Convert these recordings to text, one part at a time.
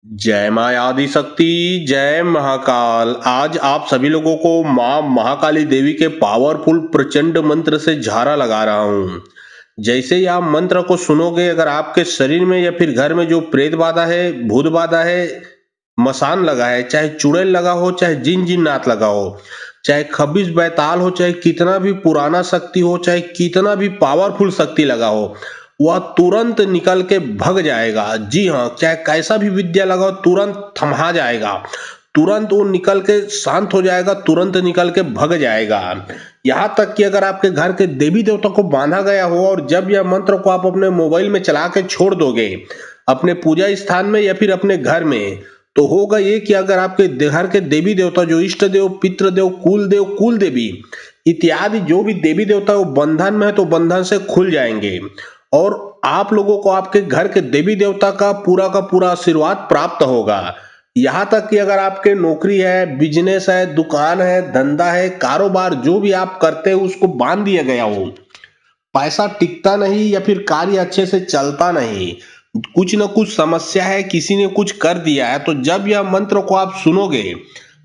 जय माँ आदि शक्ति। जय महाकाल। आज आप सभी लोगों को माँ महाकाली देवी के पावरफुल प्रचंड मंत्र से झारा लगा रहा हूँ। जैसे ही आप मंत्र को सुनोगे, अगर आपके शरीर में या फिर घर में जो प्रेत बाधा है, भूत बाधा है, मसान लगा है, चाहे चुड़ैल लगा हो, चाहे जिन जिन्नात लगा हो, चाहे खबीस बैताल हो, चाहे कितना भी पुराना शक्ति हो, चाहे कितना भी पावरफुल शक्ति लगा हो, वह तुरंत निकल के भग जाएगा। जी हाँ, चाहे कैसा भी विद्या लगाओ तुरंत थमा जाएगा, तुरंत वो निकल के शांत हो जाएगा, तुरंत निकल के भग जाएगा। यहाँ तक कि अगर आपके घर के देवी देवता को बांधा गया हो और जब यह मंत्र को आप अपने मोबाइल में चला के छोड़ दोगे अपने पूजा स्थान में या फिर अपने घर में, तो होगा ये कि अगर आपके घर के देवी देवता जो इष्ट देव, पितृ देव, कुल देवी इत्यादि जो भी देवी देवता वो बंधन में है तो बंधन से खुल जाएंगे और आप लोगों को आपके घर के देवी देवता का पूरा आशीर्वाद प्राप्त होगा। यहाँ तक कि अगर आपके नौकरी है, बिजनेस है, दुकान है, धंधा है, कारोबार जो भी आप करते हो उसको बांध दिया गया हो, पैसा टिकता नहीं या फिर कार्य अच्छे से चलता नहीं, कुछ न कुछ समस्या है, किसी ने कुछ कर दिया है, तो जब यह मंत्र को आप सुनोगे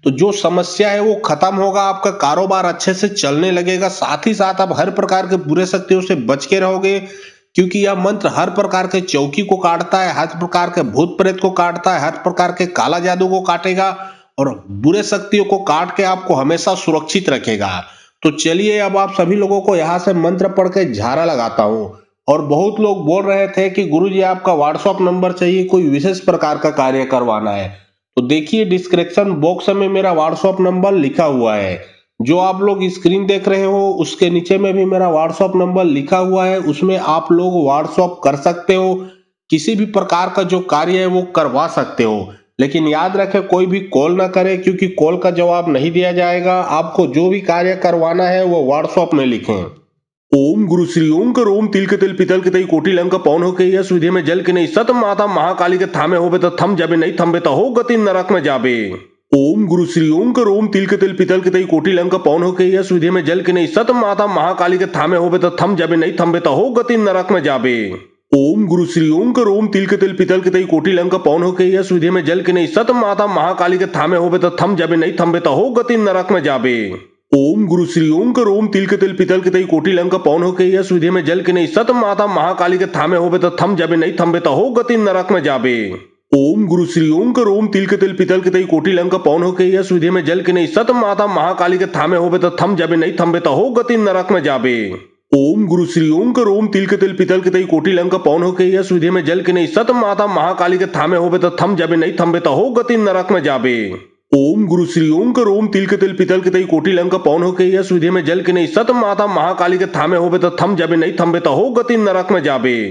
तो जो समस्या है वो खत्म होगा, आपका कारोबार अच्छे से चलने लगेगा। साथ ही साथ आप हर प्रकार के बुरे शक्तियों से बच के रहोगे, क्योंकि यह मंत्र हर प्रकार के चौकी को काटता है, हर प्रकार के भूत प्रेत को काटता है, हर प्रकार के काला जादू को काटेगा और बुरे शक्तियों को काट के आपको हमेशा सुरक्षित रखेगा। तो चलिए अब आप सभी लोगों को यहाँ से मंत्र पढ़ के झारा लगाता हूँ। और बहुत लोग बोल रहे थे कि गुरुजी आपका व्हाट्सएप नंबर चाहिए, कोई विशेष प्रकार का कार्य करवाना है, तो देखिए डिस्क्रिप्शन बॉक्स में मेरा व्हाट्सएप नंबर लिखा हुआ है। जो आप लोग स्क्रीन देख रहे हो उसके नीचे में भी मेरा व्हाट्सएप नंबर लिखा हुआ है, उसमें आप लोग व्हाट्सएप कर सकते हो, किसी भी प्रकार का जो कार्य है वो करवा सकते हो। लेकिन याद रखें कोई भी कॉल ना करे, क्योंकि कॉल का जवाब नहीं दिया जाएगा। आपको जो भी कार्य करवाना है वो व्हाट्सएप में लिखें। ओम गुरु श्री ओम कर ओम तिल के तिल पितल के तई कोटि लंका पौन होके यस विधि में जल के नहीं सत माता महाकाली के थामे होबे तो थम जाबे, नहीं थमबे तो हो गति नरक में जाबे। ओम गुरु श्री ओम कर ओम तिल के तिल पितल के तई कोटि लंका पौन होके यस विधि में जल के नहीं सत माता महाकाली के थामे होबे तो थम जाबे, नहीं थमबे तो हो गति नरक में जाबे। ओम गुरु श्री ओम कर ओम तिल के तिल पितल के तई कोटि लंका पौन होके यस विधि में जल के नहीं सत माता महाकाली के थामे होबे तो थम जाबे, नहीं थमबे तो हो गति नरक में जाबे। ओम गुरु श्री ओम कर ओम तिल के तिल पितल के तई कोटि लंका पौन होके यस विधि में जल के नहीं सत माता महाकाली के थामे होबे तो थम जाबे, नहीं थमबे तो हो गति नरक में जाबे। ओम गुरु श्री ओम कर ओम तिल के तिल पितल के तई कोटि लंका पौन होके यस विधि में जल के नहीं सत माता महाकाली के थामे होबे तो थम जाबे, नहीं थमबे तो हो गति नरक में जाबे। ओम गुरु श्री ओम कर ओम तिल के तिल पितल के तई कोटि लंका पौन होके यस विधि में जल के नहीं सत माता महाकाली के थामे होबे तो थम जाबे, नहीं थमबे तो हो गति नरक में जाबे। ओम गुरु श्री ओम कर ओम तिल के तिल पितल के तई कोटि लंका पौन होके यस विधि में जल के नहीं सत माता महाकाली के थामे होबे तो थम जाबे, नहीं थमबे तो हो गति नरक में जाबे। ओम गुरु श्री ओम कर ओम तिल के तिल पितल के तई कोटि लंका पौन होके यस विधि में जल के नहीं सत माता महाकाली के थामे होबे तो थम जाबे, नहीं थमबे तो हो गति नरक में जाबे। ओम गुरु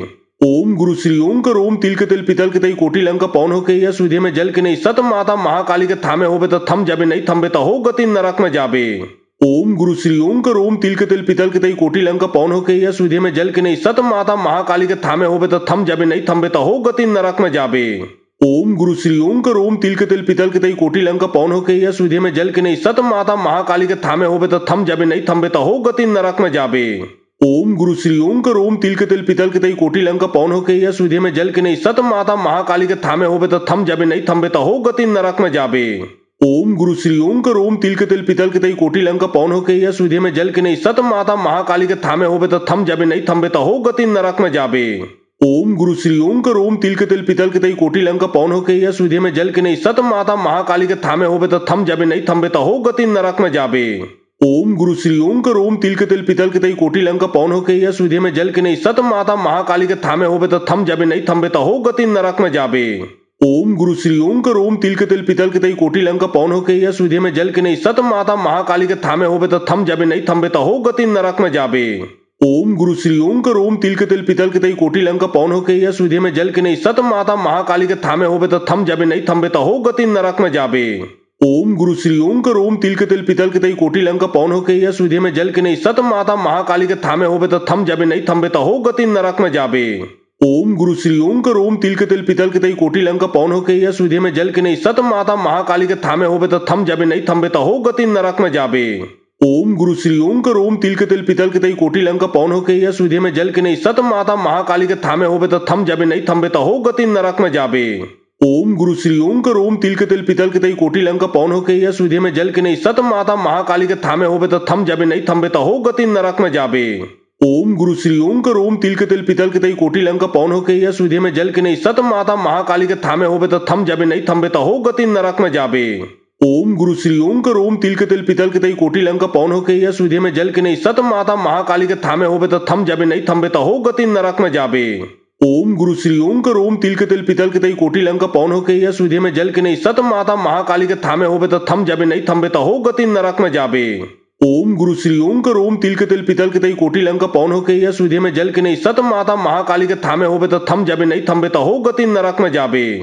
श्री ओम कर ओम तिल के तिल पितल के तई कोटि लंका पौन होके यस विधि में जल के नहीं सत माता महाकाली के थामे होबे तो थम जाबे, नहीं थमबे तो हो गति नरक में जाबे। ओम गुरु श्री ओम कर ओम तिल के तिल पितल के तई कोटि लंका पौन होके यस विधि में जल के नहीं सत माता महाकाली के थामे होबे तो थम जाबे, नहीं थमबे तो हो गति नरक में जाबे। ओम गुरु श्री ओम कर ओम तिल के तिल पितल के तई कोटि लंका पौन होके यस विधि में जल के नहीं सत माता महाकाली के थामे होबे तो थम जाबे, नहीं थमबे तो हो गति नरक में जाबे। ओम गुरु श्री ओम कर ओम तिल के तिल पितल के तई कोटि लंका पौन होके यस विधि में जल के नहीं सत माता महाकाली के थामे होबे तो थम जाबे, नहीं थमबे तो हो गति नरक में जाबे। ओम गुरु श्री ओम कर ओम तिल के तिल पितल के तई कोटि लंका पौन होके यस विधि में जल के नहीं सत माता महाकाली के थामे होबे तो थम जाबे, नहीं थमबे तो हो गति नरक में जाबे। ओम गुरु श्री ओम कर ओम तिल के तिल पितल के तई कोटि लंका पौन होके यस विधि में जल के नहीं सत माता महाकाली के थामे होबे तो थम जाबे, नहीं थमबे तो हो गति नरक में जाबे। ओम गुरु श्री ओम कर ओम तिल के तिल पितल के तई कोटि लंका पौन होके यस विधि में जल के नहीं सत माता महाकाली के थामे होबे तो थम जाबे, नहीं थमबे तो हो गति नरक में जाबे। ओम गुरु श्री ओम कर ओम तिल के तिल पितल के तई कोटि लंका पौन होके यस विधि में जल के नहीं सत माता महाकाली के थामे होबे तो थम जाबे, नहीं थमबे तो हो गति नरक में जाबे। ओम गुरु श्री ओम कर ओम तिल के तिल पितल के तई कोटि लंका पौन होके यस विधि में जल के नहीं सत माता महाकाली के थामे होबे तो थम जाबे, नहीं थमबे तो हो गति नरक में जाबे। ओम गुरु श्री ओम कर ओम तिल के तिल पितल के तई कोटि लंका पौन होके यस विधि में जल के नहीं सत माता महाकाली के थामे होबे तो थम जाबे, नहीं थमबे तो हो गति नरक में जाबे। ओम गुरु श्री ओम कर ओम तिल के तिल पितल के तई कोटि लंका पौन होके यस विधि में जल के नहीं सत माता महाकाली के थामे होबे तो थम जाबे, नहीं थमबे तो हो गति नरक में जाबे। ओम गुरु श्री ओम कर ओम तिल के तिल पितल के तई कोटि लंका पौन होके यह सुधे में जल के नहीं सत माता महाकाली के थामे होबे तो थम जाबे नहीं थम्बे तो हो गति नरक में जाबे। ओम गुरु श्री ओम कर ओम तिल के तिल पितल के तई कोटि लंका पौन होके यह सुधे में जल के नहीं सत माता महाकाली के थामे होबे तो थम जाबे नहीं थम्बे तो हो गति नरक में जाबे। ओम गुरु श्री ओम कर ओम तिल के तिल पितल के तई कोटि लंका पौन होके यह सुधे में जल के नहीं सत माता महाकाली के थामे होबे तो थम जाबे नहीं थम्बे तो हो गति नरक में जाबे। ओम गुरु श्री ओम कर ओम तिल के तिल पितल के तई कोटि लंका पौन होके यह सुधे में जल के नहीं सत माता महाकाली के थामे होबे तो थम जाबे नहीं थम्बे तो हो गति नरक में जाबे। ओम गुरु श्री ओम कर ओम तिल के तिल पितल के तई कोटि लंका पौन होके यह सुधे में जल के नहीं सत माता महाकाली के थामे होबे तो थम जाबे नहीं थम्बे तो हो गति नरक में जाबे।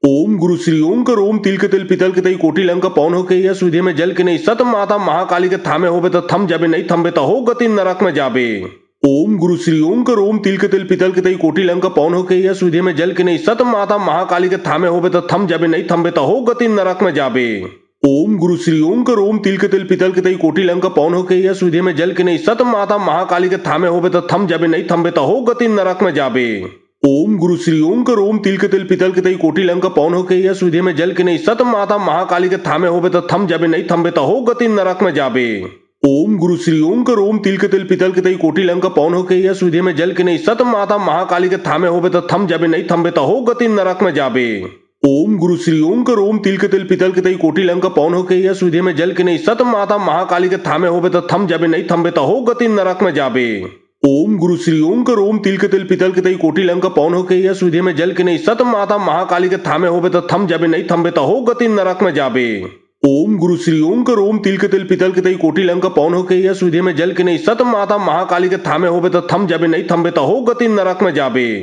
ओम गुरु श्री ओम कर ओम तिल के तिल पितल के तई कोटि लंका पौन होके यह सुधे में जल के नहीं सत माता महाकाली के थामे होबे तो थम जाबे नहीं थम्बे तो हो गति नरक में जाबे। ओम गुरु श्री ओम कर ओम तिल के तिल पितल के तई कोटि लंका पौन होके यह सुधे में जल के नहीं सत माता महाकाली के थामे होबे तो थम जाबे नहीं थम्बे तो हो गति नरक में जाबे। ओम गुरु श्री ओम कर ओम तिल के तिल पितल के तई कोटि लंका पौन होके यह सुधे में जल के नहीं सत माता महाकाली के थामे होबे तो थम जाबे नहीं थम्बे तो हो गति नरक में जाबे। ओम गुरु श्री ओम कर ओम तिल के तिल पितल के तई कोटि लंका पौन होके यह सुधे में जल के नहीं सत माता महाकाली के थामे होबे तो थम जाबे नहीं थम्बे तो हो गति नरक में जाबे। ओम गुरु श्री ओम कर ओम तिल के तिल पितल के तई कोटि लंका पौन होके यह सुधे में जल के नहीं सत माता महाकाली के थामे होबे तो थम जाबे नहीं थम्बे तो हो गति नरक में जाबे। ओम गुरु श्री ओम कर ओम तिल के तिल पितल के तई कोटि लंका पौन होके यह सुधे में जल के नहीं सत माता महाकाली के थामे होबे तो थम जाबे नहीं थम्बे तो हो गति नरक में जाबे। ओम गुरु श्री ओम कर ओम तिल के तिल पितल के तई कोटि लंका पौन होके यह सुधे में जल के नहीं सत माता महाकाली के थामे होबे तो थम जाबे नहीं थम्बे तो हो गति नरक में जाबे। ओम गुरु श्री ओम कर ओम तिल के तिल पितल के तई कोटि लंका पौन होके यह सुधे में जल के नहीं सत माता महाकाली के थामे होबे तो थम जाबे नहीं थम्बे तो हो गति नरक में जाबे।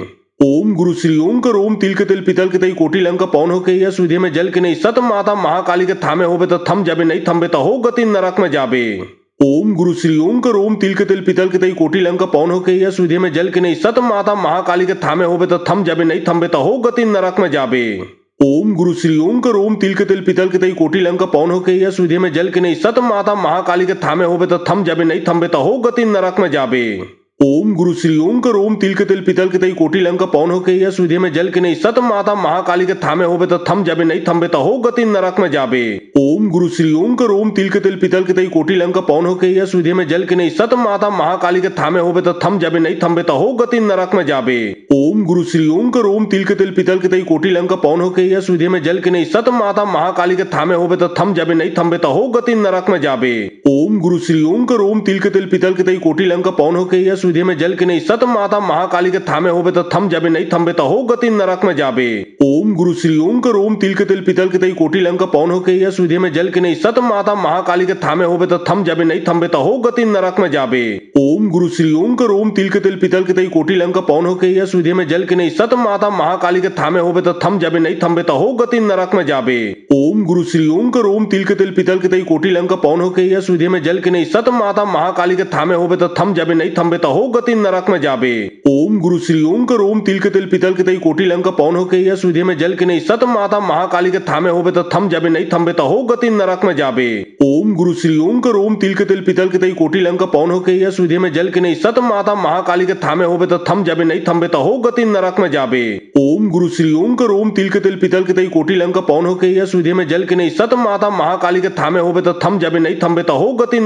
ओम गुरु श्री ओम कर ओम तिल के तिल पितल के तई कोटि लंका पौन होके यह सुधे में जल के नहीं सत माता महाकाली के थामे होबे तो थम जाबे नहीं थम्बे तो हो गति नरक में जाबे। ओम गुरु श्री ओम कर ओम तिल के तिल पितल के तई कोटि लंका पौन होके यह सुधे में जल के नहीं सत माता महाकाली के थामे होबे तो थम जाबे नहीं थम्बे तो हो गति नरक में जाबे। ओम गुरु श्री ओम कर ओम तिल के तिल पितल के तई कोटि लंका पौन होके यह सुधे में जल के नहीं सत माता महाकाली के थामे होबे तो थम जाबे नहीं थम्बे तो हो गति नरक में जाबे। ओम गुरु श्री ओम कर ओम तिल के तिल पितल के तई कोटि लंका पौन होके यह सुधे में जल के नहीं सत माता महाकाली के थामे होबे तो थम जाबे नहीं थम्बे तो हो गति नरक में जाबे। ओम गुरु श्री ओम कर ओम तिल के तिल पितल के तई कोटि लंका पौन होके यह सुधे में जल के नहीं सत माता महाकाली के थामे होबे तो थम जाबे नहीं थम्बे तो हो गति नरक में जाबे। ओम गुरु श्री ओम कर ओम तिल के तिल पितल के तई कोटि लंका पौन होके यह सुधे में जल के नहीं सत माता महाकाली के थामे होबे तो थम जाबे नहीं थम्बे तो हो गति नरक में जाबे। ओम गुरु श्री ओम कर ओम तिल के तिल पितल के तई कोटि लंका पौन होके यह सुधे में जल के नहीं सत माता महाकाली के थामे होबे तो थम जाबे नहीं थम्बे तो हो गति नरक में जाबे। ओम गुरु श्री ओम कर ओम तिल के तिल पितल के तई कोटि लंका पौन होके यह सुधे में जल के नहीं सत माता महाकाली के थामे होबे तो थम जाबे नहीं थम्बे तो हो गति नरक में जाबे। ओम गुरु श्री ओम कर ओम तिल के तिल पितल के तई कोटि लंका पौन होके यह सुधे में जल के नहीं सत माता महाकाली के थामे होबे तो थम जाबे नहीं थम्बे तो हो गति नरक में जाबे। ओम गुरु श्री ओम कर ओम तिल के तिल पितल के तई कोटि लंका पौन होके यह सुधे में जल के नहीं सत माता महाकाली के थामे होबे तो थम जाबे नहीं थम्बे तो हो गति नरक में जाबे। ओम गुरु श्री ओम कर ओम तिल के तिल पितल के तई कोटि लंका पौन होके यह सुधे में जल के नहीं सत माता महाकाली के थामे होबे तो थम जाबे नहीं थम्बे तो हो गति नरक में जाबे। ओम गुरु श्री ओम कर ओम तिल के तिल पितल के तई कोटि लंका पौन होके यह सुधे में जल के नहीं सत माता महाकाली के थामे होबे तो थम जाबे नहीं थम्बे तो हो गति नरक में जाबे। ओम गुरु श्री ओम कर ओम तिल के तिल पितल के तई कोटि लंका पौन होके यह सुधे में जल के नहीं सत माता महाकाली के थामे होबे तो थम जाबे नहीं थम्बे तो हो गति नरक में जाबे। ओम गुरु श्री ओम कर ओम तिल के तिल पितल के तई कोटि लंका पौन होके यह सुधे में जल के नहीं सत माता महाकाली के थामे होबे तो थम जाबे नहीं थम्बे तो हो गति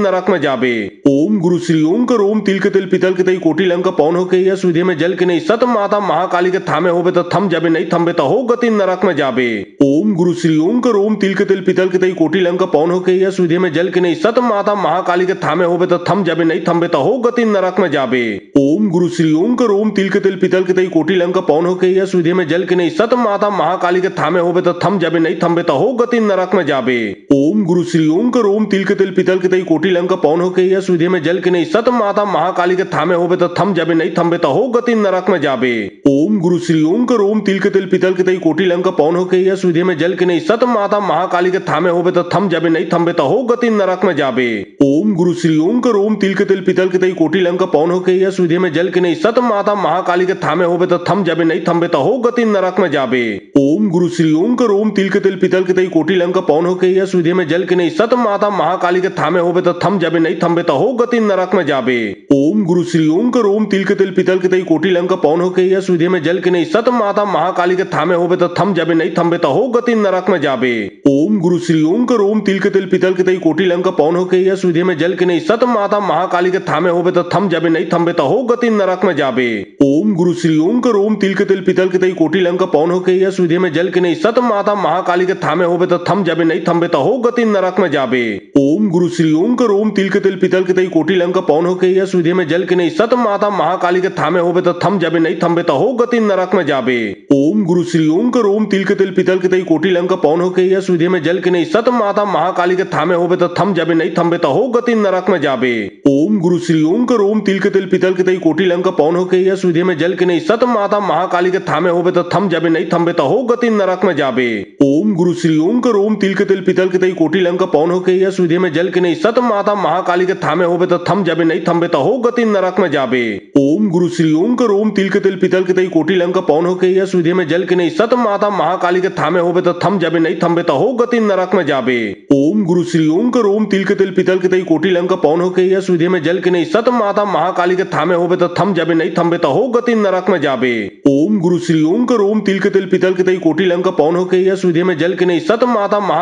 नरक में जाबे। ओम गुरु श्री ओम कर ओम तिल के तिल पितल के तई कोटि लंका पौन होके यह सुधे में जल के नहीं सत माता महाकाली के थामे होबे तो थम जाबे नहीं थम्बे तो हो गति नरक में जाबे। ओम गुरु श्री ओम कर ओम तिल के तिल पितल के तई कोटि लंका पौन होके यह सुधे में जल के नहीं सत माता महाकाली के थामे होबे तो थम जाबे नहीं थम्बे तो हो गति नरक में जाबे। ओम गुरु श्री ओम कर ओम तिल के तिल पितल के तई कोटि लंका पौन होके यह सुधे में जल के नहीं सत माता महाकाली के थामे होबे तो थम जाबे नहीं थम्बे तो हो गति नरक में जाबे। ओम गुरु श्री ओम कर ओम तिल के तिल पितल के तई कोटि लंका पौन होके यह सुधे में जल के नहीं सत माता महाकाली के थामे होबे तो थम जाबे नहीं थम्बे तो हो गति नरक में जाबे। ओम गुरु श्री ओम कर ओम तिल के तिल पितल के तई कोटि लंका पौन होके यह सुधे में जल के नहीं सत माता महाकाली के थामे होबे तो थम जाबे नहीं थम्बे तो हो गति नरक में जाबे। ओम गुरु श्री ओम कर ओम तिल के तिल पितल के तई कोटि लंका पौन होके यस विधि में जल के नहीं सत माता महाकाली के थामे होबे तो थम जाबे नहीं थम्बे तो हो गति नरक में जाबे। ओम गुरु श्री ओम कर ओम तिल के तिल पितल के तई कोटि लंका पौन होके यस विधि में जल के नहीं सत माता महाकाली के थामे होबे तो थम जाबे नहीं थम्बे तो हो गति नरक में जाबे। ओम गुरु श्री ओम कर ओम तिल के तिल पितल के तई कोटि लंका पौन होके यस विधि में जल के नहीं सत माता महाकाली के थामे होबे तो थम जाबे नहीं थम्बे तो हो गति नरक में जाबे। ओम गुरु श्री ओम कर ओम तिल के तिल पितल के तई कोटि लंका पौन होके यस विधि में जल के नहीं सत माता महाकाली के थामे होबे तो थम जाबे नहीं थम्बे तो हो गति नरक में जाबे। ओम गुरु श्री ओम कर ओम तिल के तिल पितल के तई कोटि लंका पौन होके यस विधि में जल के नहीं सत माता महाकाली के थामे होबे तो थम जाबे नहीं थम्बे तो हो गति नरक में जाबे। ओम गुरु श्री ओम कर ओम तिल के तिल पितल के तई कोटि लंका पौन होके यस विधि में जल के नहीं सत माता महाकाली के थामे होबे तो थम जाबे नहीं थम्बे तो हो गति नरक में जाबे। ओम गुरु श्री ओम कर ओम तिल के तिल पितल के तई कोटि लंका पौन होके यस विधि में जल के नहीं सत माता महाकाली के थामे होबे तो थम जाबे नहीं थम्बे तो हो गति नरक में जाबे। ओम गुरु श्री ओम कर ओम तिल के तिल पितल के तई कोटि लंका पौन होके यस विधि में जल के नहीं सत माता महाकाली के थामे होबे तो थम जाबे नहीं थम्बे तो हो गति नरक में जाबे। ओम गुरु श्री ओम कर ओम तिल के तिल पितल के तई कोटि लंका पौन होके यस विधि में जल के नहीं सत माता महाकाली के थामे होबे तो थम जाबे नहीं थम्बे तो हो गति नरक में जाबे। ओम गुरु श्री ओम कर ओम तिल के तिल पितल के तई कोटि लंका पौन होके यस विधि में जल के नहीं सत माता महाकाली के थामे होबे तो थम जाबे नहीं थम्बे तो हो गति नरक में जाबे। ओम गुरु श्री ओम कर ओम तिल के तिल पितल के तई कोटि लंका पौन होके यस विधि में जल के नहीं सत माता महाकाली के थामे होबे तो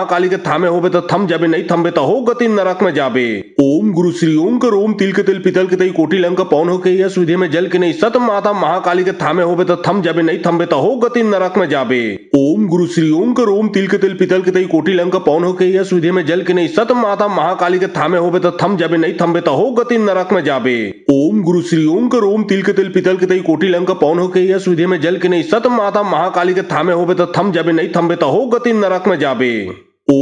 थम जाबे नहीं थम्बे तो हो गति नरक में जाबे। ओम गुरु श्री ओम कर ओम तिल के तिल पितल के तई कोटि लंका पौन होके यस विधि में जल के नहीं सत माता महाकाली के थामे होबे तो थम जाबे नहीं थम्बे तो हो गति नरक में जाबे। ओम गुरु श्री ओम कर ओम तिल के तिल पितल के तई कोटि लंका पौन होके यस विधि में जल के नहीं सत माता महाकाली के थामे होबे तो थम जाबे नहीं थम्बे तो हो गति नरक में जाबे। ओम गुरु श्री ओम कर ओम तिल के तिल पितल के तई कोटि लंका पौन होके यस विधि में जल के नहीं सत माता महाकाली के थामे होबे तो थम जाबे नहीं थम्बे तो हो गति नरक में जाबे।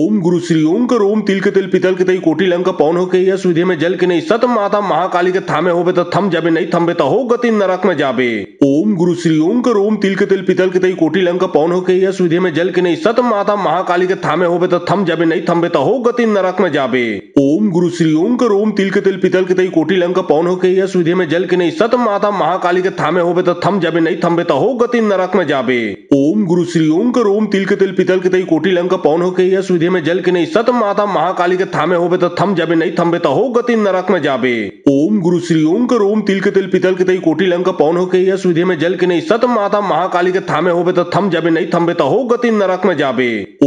ओम गुरु श्री ओम कर ओम तिल के तिल पितल के तई कोटि लंका पौन होके यस विधि में जल के नहीं सत माता महाकाली के थामे होबे तो थम जाबे नहीं थम्बे तो हो गति नरक में जाबे। ओम गुरु श्री ओम कर ओम तिल के तिल पितल के तई कोटि लंका पौन होके यस विधि में जल के नहीं सत माता महाकाली के थामे होबे तो थम जाबे नहीं थम्बे तो हो गति नरक में जाबे। ओम गुरु श्री ओम कर ओम तिल के तिल पितल के तई कोटि लंका पौन होके यस विधि में जल के नहीं सत माता महाकाली के थामे होबे तो थम जाबे नहीं थम्बे तो हो गति नरक में जाबे। ओम गुरु श्री ओम कर ओम तिल के तिल पितल के तई कोटि लंका पौन होके यस विधि में जल के नहीं सत माता महाकाली के थामे होबे तो थम जाबे नहीं थम्बे तो हो गति नरक में जाबे। ओम गुरु श्री ओम कर ओम तिल के तिल पितल के तई कोटि लंका पौन होके यस विधि में जल के नहीं सत माता महाकाली के थामे होबे तो थम जाबे नहीं थम्बे तो हो गति नरक में जाबे।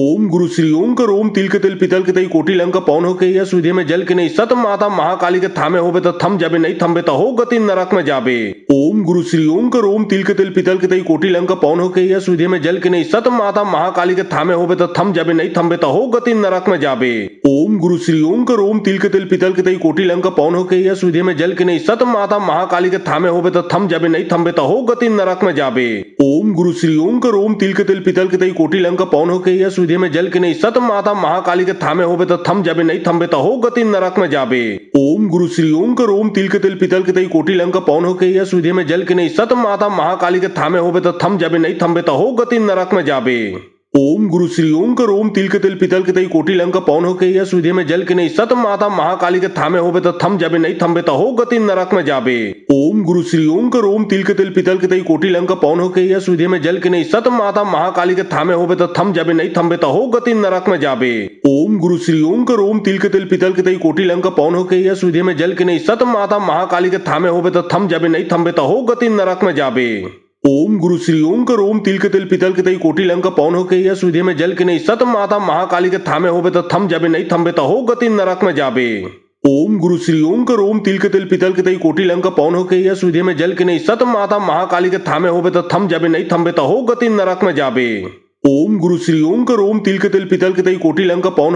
ओम गुरु श्री ओम कर ओम तिल के तिल पितल के तई कोटि लंका पौन होके यस विधि में जल के नहीं सत माता महाकाली के थामे होबे तो थम जाबे नहीं थम्बे तो हो गति नरक में जाबे। ओम गुरु श्री ओम कर ओम तिल के तिल पितल के तई कोटि लंका पौन होके यस विधि में जल के नहीं सत माता महाकाली के थामे होबे तो थम जाबे नहीं थम्बे तो हो गति नरक में जाबे। ओम गुरु श्री ओम कर ओम तिल के तिल पितल के तई कोटि लंका पौन होके यस विधि में जल के नहीं सत माता महाकाली के थामे होबे तो थम जाबे नहीं थम्बे तो हो गति नरक में जाबे। ओम गुरु श्री ओम कर ओम तिल के तिल पितल के तई कोटि लंका पौन होके यस विधि में जल के नहीं सत माता महाकाली के थामे होबे तो थम जाबे नहीं थम्बे तो हो गति नरक में जाबे। ओम गुरु श्री ओम कर ओम तिल के तिल पितल के तई कोटि लंका पौन होके यस विधि में जल के नहीं सत माता महाकाली के थामे होबे तो थम जाबे नहीं थम्बे तो हो गति नरक में जाबे। ओम गुरु श्री ओम कर ओम तिल के तिल पितल के तई कोटि लंका पौन होके यस विधि में जल के नहीं सत माता महाकाली के थामे होबे तो थम जाबे नहीं थम्बे तो हो गति नरक में जाबे। ओम गुरु श्री ओम कर ओम तिल के तिल पितल के तई कोटि लंका पौन होके यस विधि में जल के नहीं सत माता महाकाली के थामे होबे तो थम जाबे नहीं थम्बे तो हो गति नरक में जाबे। ओम गुरु श्री ओम कर ओम तिल के तिल पितल के तई कोटि लंका पौन होके यस विधि में जल के नहीं सत माता महाकाली के थामे होबे तो थम जाबे नहीं थम्बे तो हो गति नरक में जाबे। ओम गुरु श्री ओम कर ओम तिल के तिल पितल के तई कोटि लंका पौन होके यस विधि में जल के नहीं सत माता महाकाली के थामे होबे तो थम जाबे नहीं थम्बे तो हो गति नरक में जाबे। ओम गुरु श्री ओम कर ओम तिल के तिल पितल के तई कोटि लंका पौन होके यस विधि में जल के नहीं सत माता महाकाली के थामे होबे तो थम जाबे नहीं थम्बे तो हो गति नरक में जाबे। ओम गुरु श्री ओम कर ओम तिल के तिल पितल के तई कोटि लंका पौन होके यस विधि में जल के नहीं सत माता महाकाली के थामे होबे तो थम जाबे नहीं थम्बे तो हो गति नरक में जाबे। ओम गुरु श्री ओम कर ओम तिल के तिल पितल के तई कोटि लंका पौन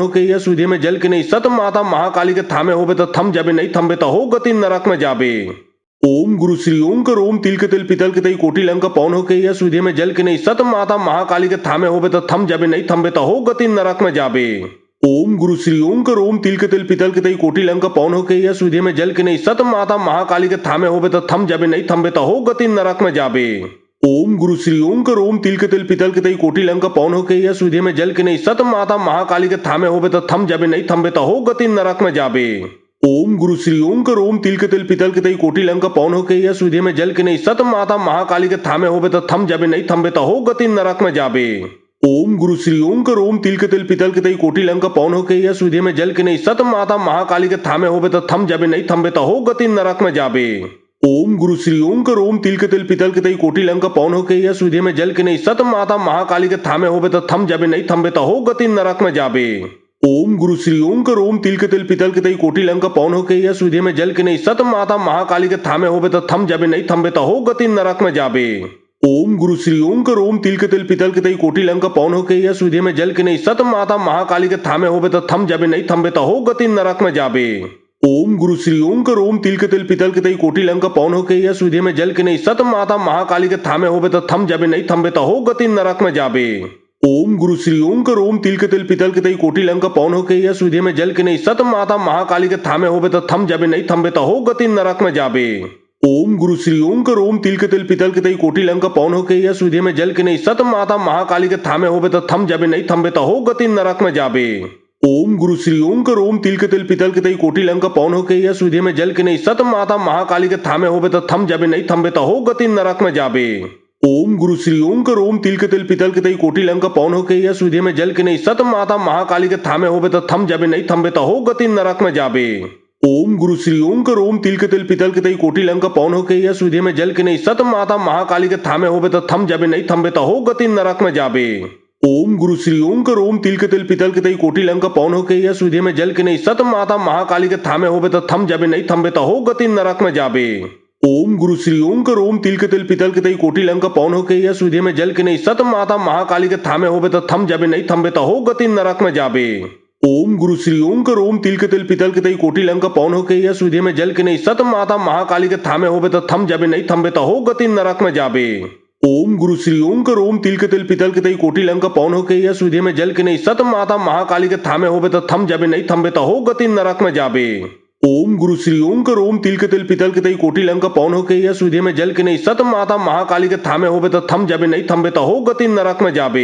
होके यस विधि में जल के नहीं सत माता महाकाली के थामे होबे तो थम जाबे नहीं थम्बे तो हो गति नरक में जाबे। ओम गुरु श्री ओम कर ओम तिल के तिल पितल के तई कोटि लंका पौन होके यस विधि में जल के नहीं सत माता महाकाली के थामे होबे तो थम जाबे नहीं थम्बे तो हो गति नरक में जाबे। ओम गुरु श्री ओम कर ओम तिल के तिल पितल के तई कोटि लंका पौन होके यस विधि में जल के नहीं सत माता महाकाली के थामे होबे तो थम जाबे नहीं थम्बे तो हो गति नरक में जाबे। ओम गुरु श्री ओम कर ओम तिल के तिल पितल के तई कोटि लंका पौन होके यस विधि में जल के नहीं सत माता महाकाली के थामे होबे तो थम जाबे नहीं थम्बे तो हो गति नरक में जाबे। ओम गुरु श्री ओम कर ओम तिल के तिल पितल के तई कोटि लंक पौन हो के यह सुधे में जल के नहीं सत माता महाकाली के थामे होबे तो थम जाबे नहीं थम्बे तो हो गति नरक में जाबे। ओम गुरु श्री ओम कर ओम तिल के तिल पितल के तई कोटि लंक पौन हो के यह सुधे में जल के नहीं सत माता महाकाली के थामे होबे तो थम जाबे नहीं थम्बे तो हो गति नरक में जाबे। ओम गुरु श्री ओम कर ओम तिल के तिल पितल के तई कोटि लंक पौन हो के यह सुधे में जल के नहीं सत माता महाकाली के थामे होबे तो थम जाबे नहीं थम्बे तो हो गति नरक में जाबे। ओम गुरु श्री ओम कर ओम तिल के तिल पितल के तई कोटि लंक पौन हो के यह सुधे में जल के नहीं सत माता महाकाली के थामे होबे तो थम जाबे नहीं थम्बे तो हो गति नरक में जाबे। ओम गुरु श्री ओम कर ओम तिल के तिल पितल के तई कोटि लंक पौन हो के यह सुधे में जल के नहीं सत माता महाकाली के थामे होबे तो थम जाबे नहीं थम्बे तो हो गति नरक में जाबे। ओम गुरु श्री ओम कर ओम तिल के तिल पितल के तई कोटि लंक पौन हो के यह सुधे में जल के नहीं सत माता महाकाली के थामे होबे तो थम जाबे नहीं थम्बे तो हो गति नरक में जाबे। ओम गुरु श्री ओम कर ओम तिल के तिल पितल के तई कोटि लंक पौन हो के यह सुधे में जल के नहीं सत माता महाकाली के थामे होबे तो थम जाबे नहीं थम्बे तो हो गति नरक में जाबे। ओम गुरु श्री ओम कर ओम तिल के तिल पितल के तई कोटि लंक पौन हो के यह सुधे में जल के नहीं सत माता महाकाली के थामे होबे तो थम जाबे नहीं थम्बे तो हो गति नरक में जाबे। ओम गुरु श्री ओम कर ओम तिल के तिल पितल के तई कोटि लंक पौन हो के यह सुधे में जल के नहीं सत माता महाकाली के थामे होबे तो थम जाबे नहीं थम्बे तो हो गति नरक में जाबे। ओम गुरु श्री ओम कर ओम तिल के तिल पितल के तई कोटि लंक पौन हो के यह सुधे में जल के नहीं सत माता महाकाली के थामे होबे तो थम जाबे नहीं थम्बे तो हो गति नरक में जाबे। ओम गुरु श्री ओम कर ओम तिल के तिल पितल के तई कोटि लंक पौन हो के यह सुधे में जल के नहीं सत माता महाकाली के थामे होबे तो थम जाबे नहीं थम्बे तो हो गति नरक में जाबे। ओम गुरु श्री ओम कर ओम तिल के तिल पितल के तई कोटि लंक पौन हो के यह सुधे में जल के नहीं सत माता महाकाली के थामे होबे तो थम जाबे नहीं थम्बे तो हो गति नरक में जाबे। ओम गुरु श्री ओम कर ओम तिल के तिल पितल के तई कोटि लंक पौन हो के यह सुधे में जल के नहीं सत माता महाकाली के थामे होबे तो थम जाबे नहीं थम्बे तो हो गति नरक में जाबे। ओम गुरु श्री ओम कर ओम तिल के तिल पितल के तई कोटि लंक पौन हो के यह सुधे में जल के नहीं सत माता महाकाली के थामे होबे तो थम जाबे नहीं थम्बे तो हो गति नरक में जाबे। ओम गुरु श्री ओम कर ओम तिल के तिल पितल के तई कोटि लंक पौन हो के यह सुधे में जल के नहीं सत माता महाकाली के थामे होबे तो थम जाबे नहीं थम्बे तो हो गति नरक में जाबे।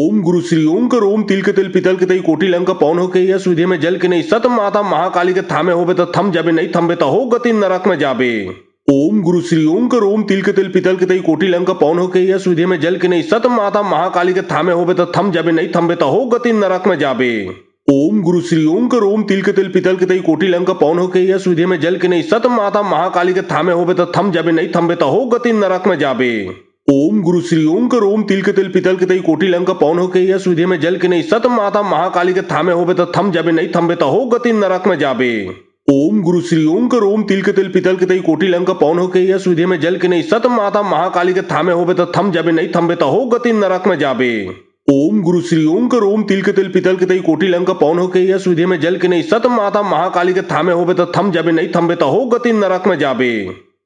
ओम गुरु श्री ओम कर ओम तिल के तिल पितल के तई कोटि लंक पौन हो के यह सुधे में जल के नहीं सत माता महाकाली के थामे होबे तो थम जाबे नहीं थम्बे तो हो गति नरक में जाबे। ओम गुरु श्री ओम कर ओम तिल के तिल पितल के तई कोटि लंक पौन हो के यह सुधे में जल के नहीं सत माता महाकाली के थामे होबे तो थम जाबे नहीं थम्बे तो हो गति नरक में जाबे। ओम गुरु श्री ओम कर ओम तिल के तिल पितल के तई कोटि लंक पौन हो के यह सुधे में जल के नहीं सत माता महाकाली के थामे होबे तो थम जाबे नहीं थम्बे तो हो गति नरक में जाबे। ओम गुरु श्री ओम कर ओम तिल के तिल पितल के तई कोटि लंक पौन हो के यह सुधे में जल के नहीं सत माता महाकाली के थामे होबे तो थम जाबे नहीं थम्बे तो हो गति नरक में जाबे। ओम गुरु श्री ओम कर ओम तिल के तिल पितल के तई कोटि लंक पौन हो के यह सुधे में जल के नहीं सत माता महाकाली के थामे होबे तो थम जाबे नहीं थम्बे तो हो गति नरक में जाबे। ओम गुरु श्री ओम कर ओम तिल के तिल पितल के तई कोटि लंक पौन हो के यह सुधे में जल के नहीं सत माता महाकाली के थामे होबे तो थम जाबे नहीं थम्बे तो हो गति नरक में जाबे। ओम गुरु श्री ओम कर ओम तिल के तिल पितल के तई कोटि लंक पौन हो के यह सुधे में जल के नहीं सत माता महाकाली के थामे होबे तो थम जाबे नहीं थम्बे तो हो गति नरक में जाबे।